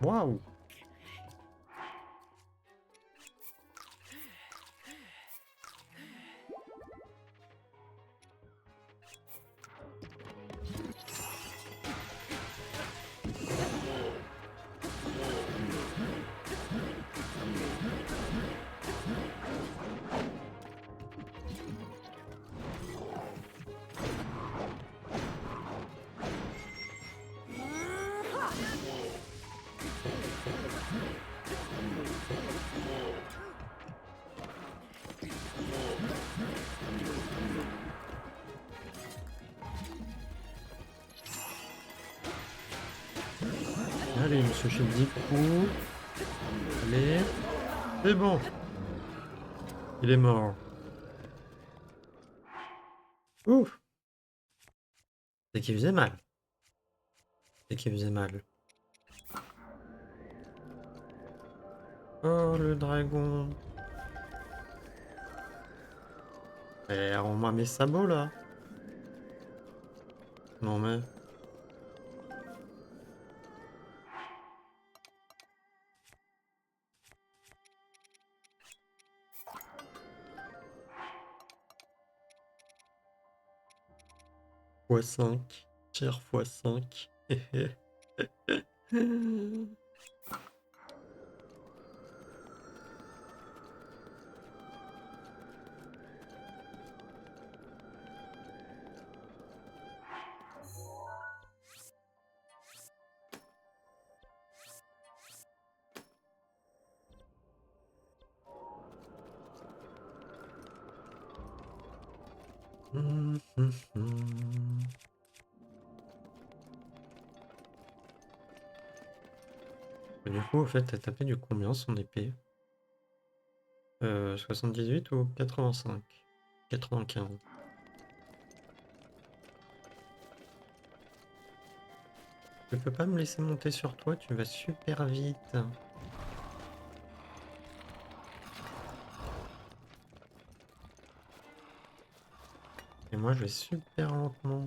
Waouh! Allez, monsieur chef 10 coups. Allez. C'est bon. Il est mort. Ouf! C'est qu'il faisait mal. C'est qu'il faisait mal. Oh, le dragon. Eh, rends-moi mes sabots, là. Non, mais... 5. Tir x5. Du coup, au fait, t'as tapé du combien son épée? 78 ou 85? 95. Tu peux pas me laisser monter sur toi, tu vas super vite. Et moi, je vais super lentement.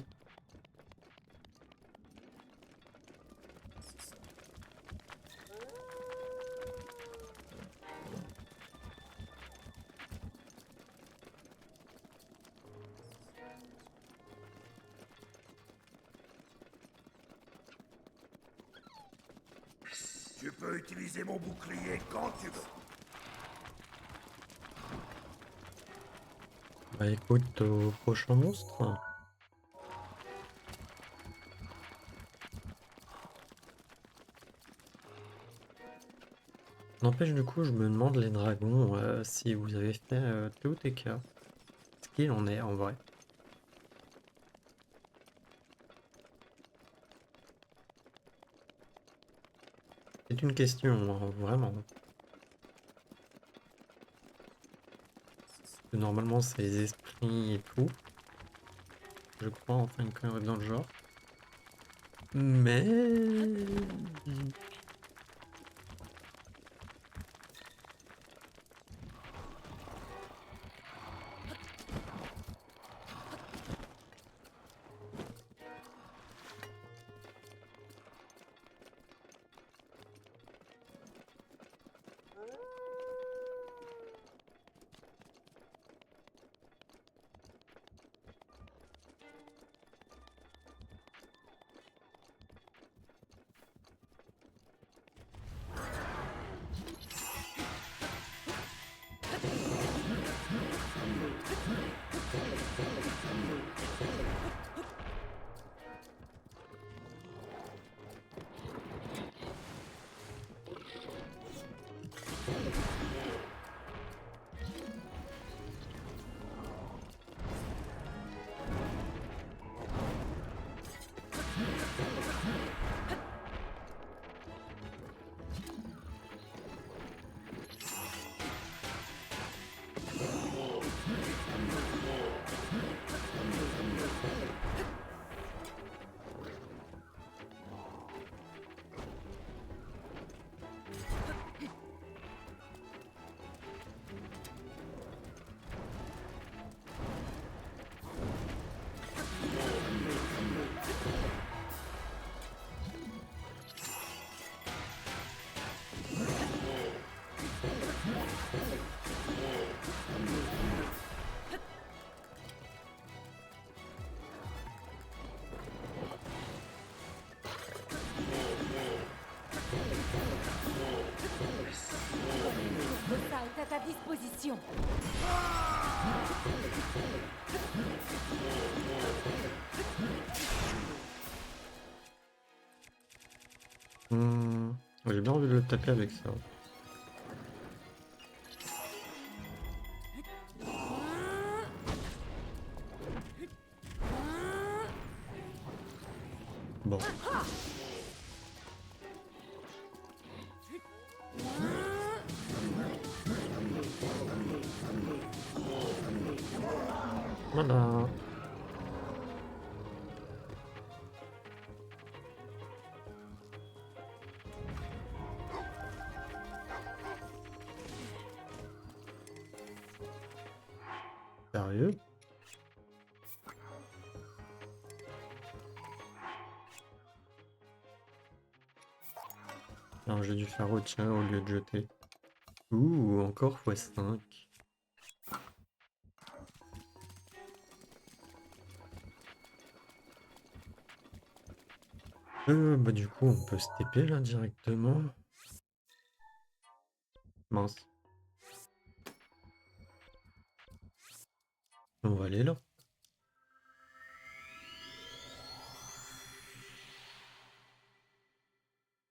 Tu peux utiliser mon bouclier quand tu veux. Bah écoute, au prochain monstre. N'empêche, du coup, je me demande, les dragons, si vous avez fait TOTK. Ce qu'il en est, en vrai. C'est une question, hein, vraiment. Normalement, c'est les esprits et tout. Je crois, enfin, une connerie dans le genre. Mais... disposition. J'ai bien envie de le taper avec ça. Bon. Voilà. Sérieux? Alors j'ai dû faire autre chose au lieu de jeter. Ouh, encore x5. Bah du coup on peut se TP là directement. Mince. On va aller là.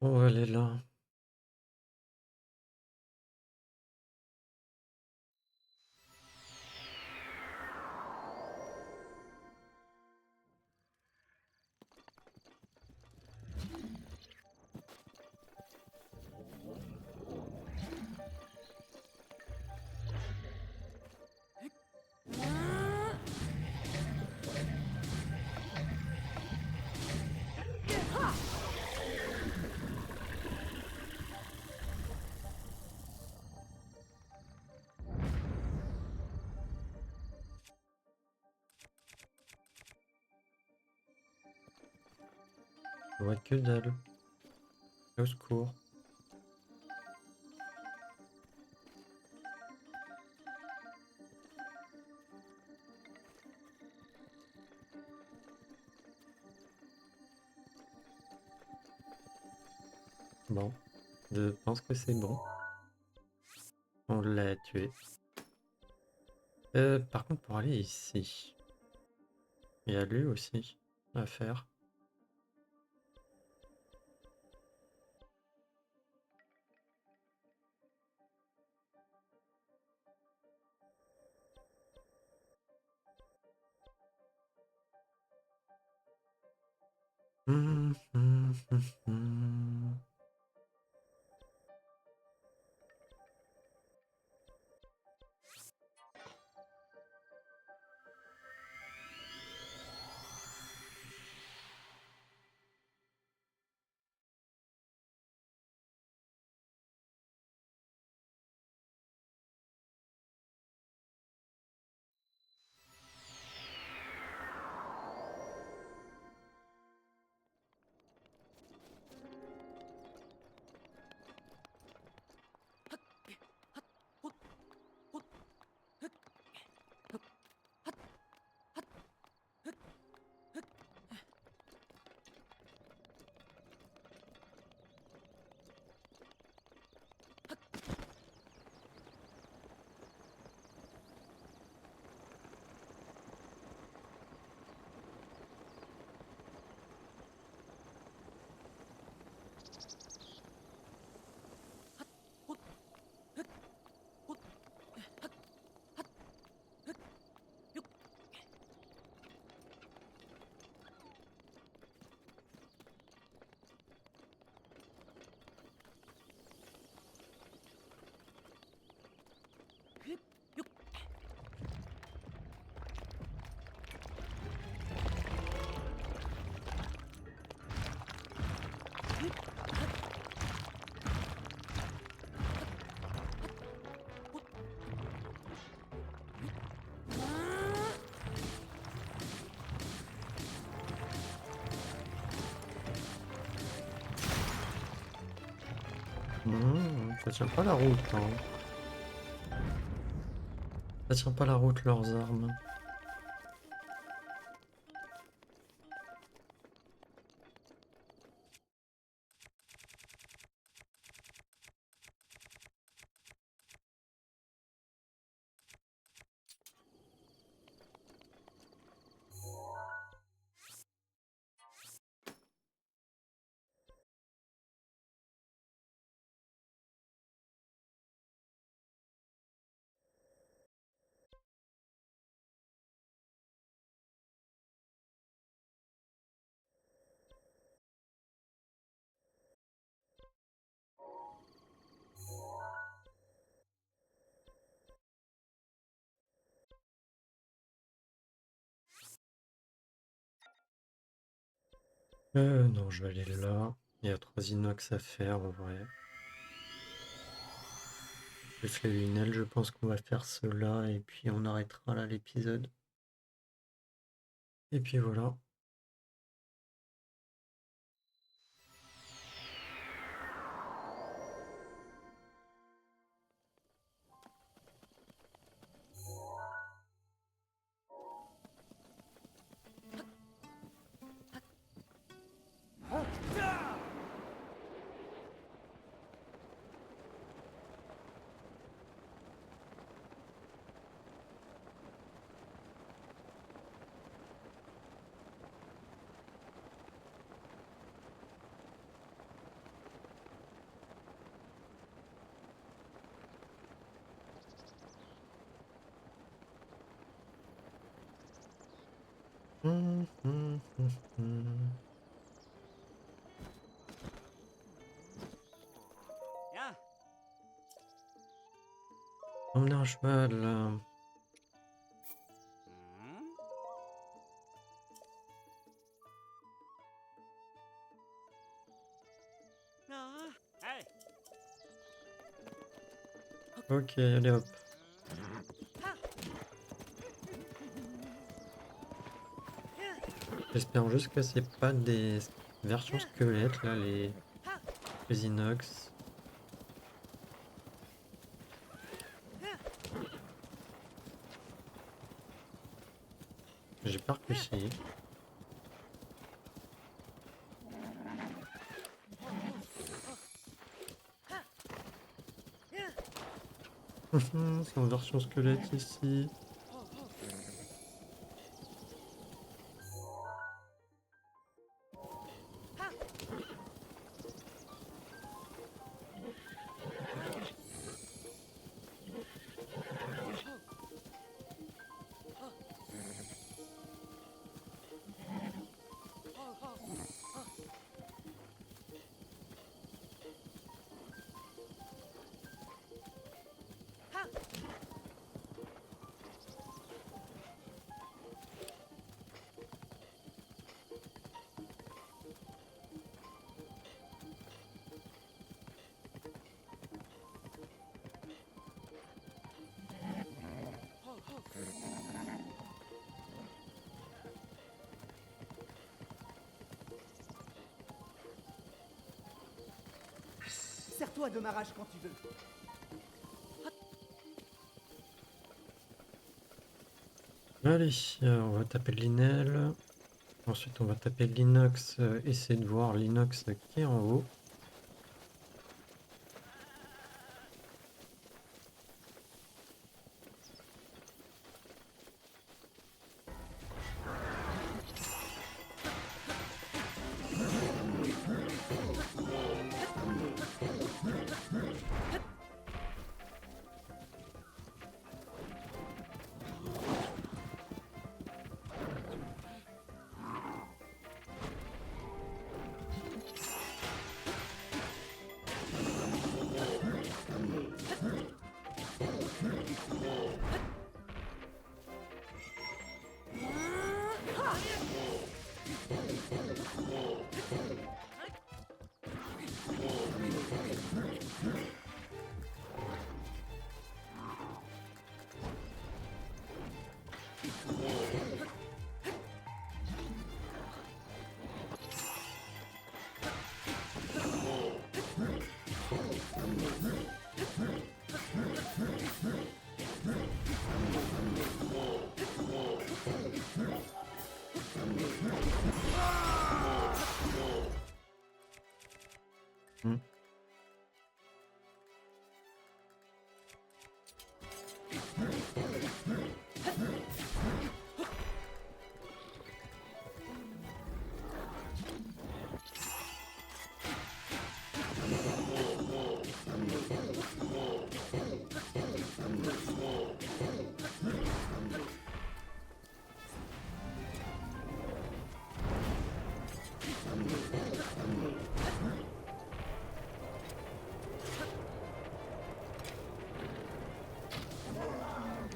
On va aller là. Je vois que dalle. Au secours. Bon. Je pense que c'est bon. On l'a tué. Par contre pour aller ici. Il y a lui aussi à faire. Hum, hum, hum, hum. Ça tient pas la route, hein. Ça tient pas la route, leurs armes. Non, je vais aller là. Il y a 3 inox à faire en vrai. J'ai fait une aile, je pense qu'on va faire cela et puis on arrêtera là l'épisode. Et puis voilà. Hum, hum, hum, hum. Viens. Emmener un cheval. Hmm. Ah. Hey. Ok, allez hop. J'espère juste que c'est pas des versions squelettes là, les inox. J'ai pas réussi. C'est en version squelette ici. Sers-toi de ma rage quand tu veux. Allez, on va taper l'inel. Ensuite, on va taper l'inox. Essayer de voir l'inox qui est en haut. Hmm.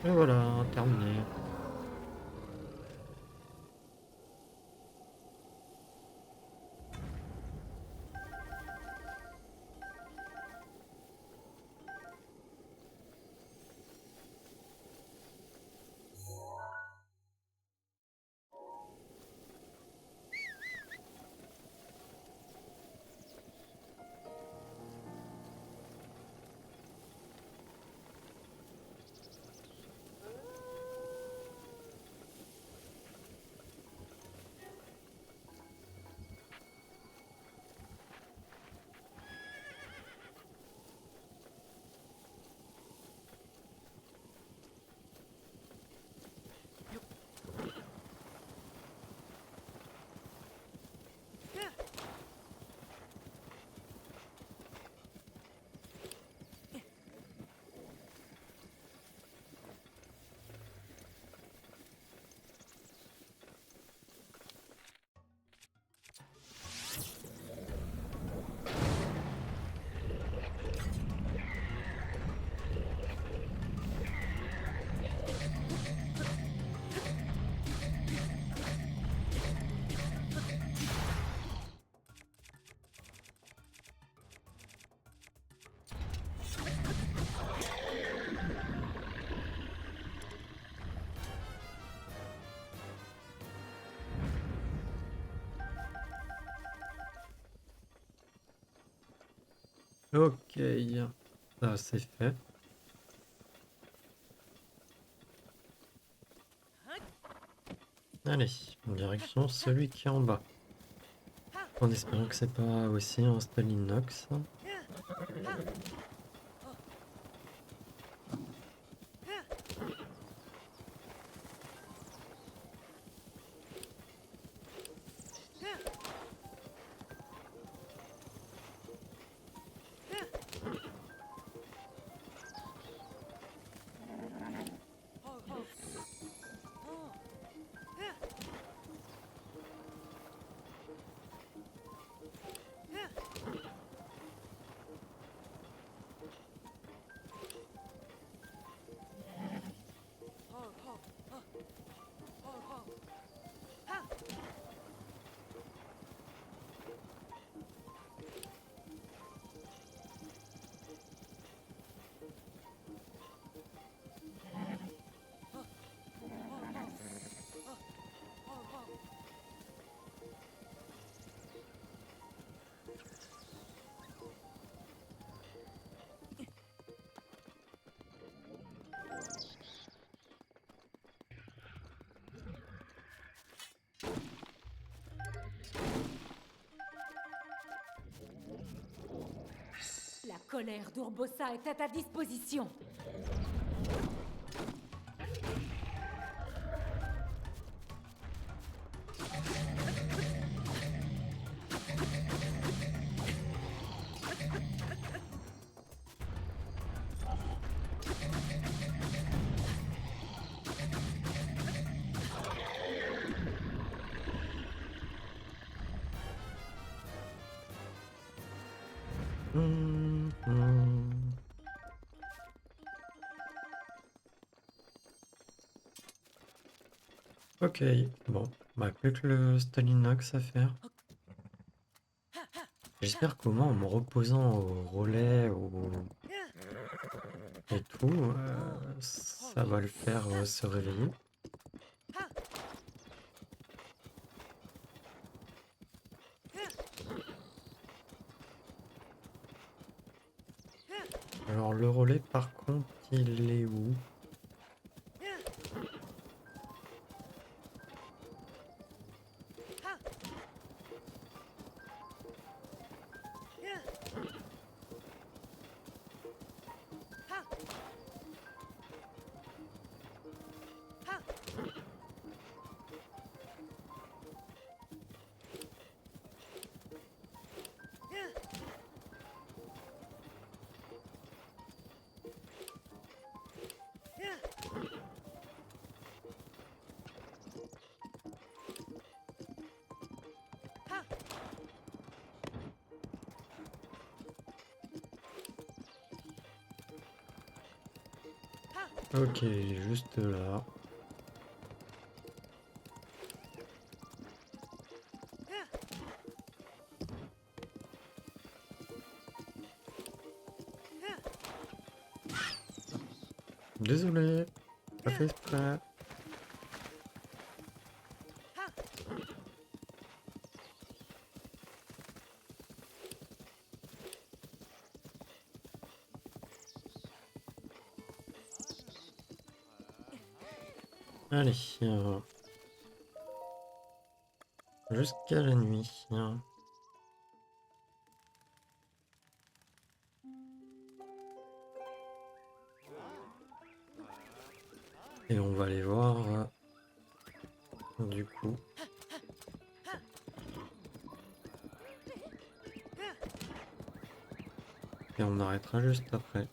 Et voilà, terminé. Ok, ça c'est fait. Allez, en direction celui qui est en bas. En espérant que c'est pas aussi un Stalinox. La colère d'Urbosa est à ta disposition. Ok, bon, bah plus que le Stalinox à faire. J'espère qu'au moins en me reposant au relais et tout, ça va le faire se réveiller. Alors le relais par contre, il est où? Ok, juste là. Désolé, pas fait exprès. Allez, jusqu'à la nuit. Et on va aller voir du coup. Et on arrêtera juste après.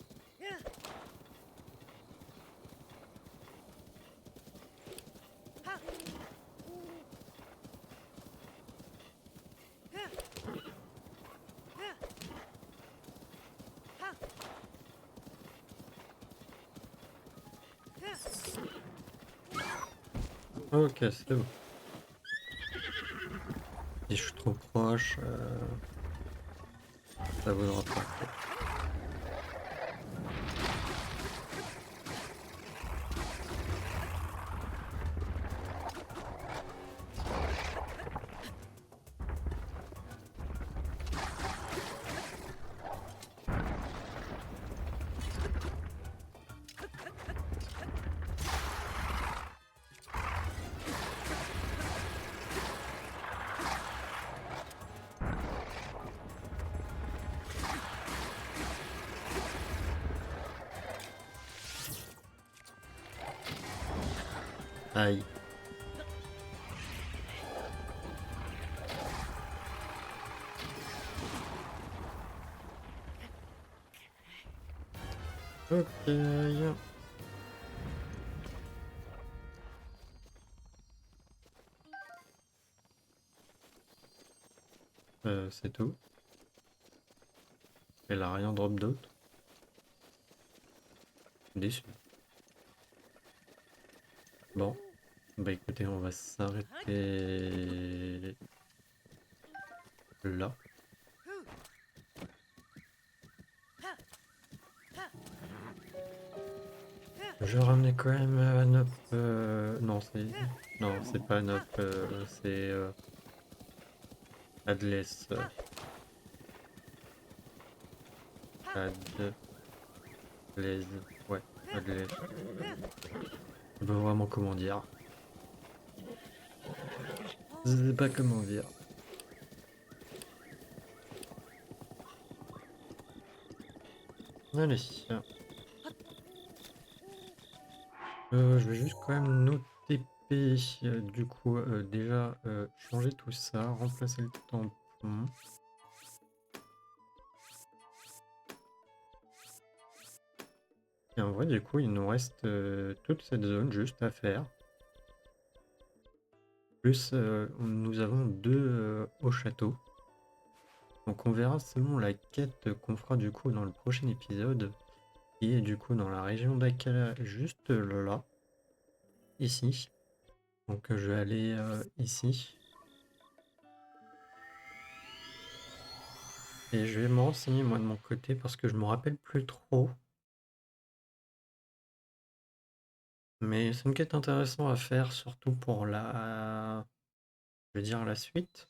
Ok, c'est bon. Si je suis trop proche, ça vaudra pas le coup. Aïe. Ok. C'est tout. Elle a rien drop d'autre. Déçu. Bon. Bah écoutez, on va s'arrêter là. Je ramenais quand même Nop. Non, c'est. Non, c'est pas Nop. C'est Adless. Adless. Ouais, Adless. Je sais pas vraiment comment dire. Je sais pas comment dire. Allez. Je vais juste quand même noter P. Du coup, déjà, changer tout ça, remplacer le tampon. Et en vrai, du coup, il nous reste toute cette zone juste à faire. Plus, nous avons 2 au château. Donc on verra selon la quête qu'on fera du coup dans le prochain épisode, qui est du coup dans la région d'Akala, juste là, ici. Donc je vais aller ici. Et je vais me renseigner moi de mon côté parce que je me rappelle plus trop. Mais c'est une quête intéressante à faire, surtout pour la, je veux dire la suite.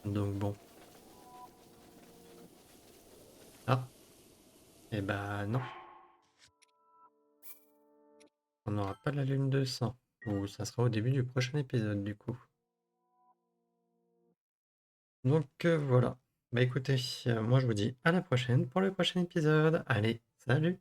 Donc bon. Ah, et bah non. On n'aura pas la lune de sang. Ou ça sera au début du prochain épisode du coup. Donc voilà. Bah écoutez, moi je vous dis à la prochaine pour le prochain épisode. Allez, salut!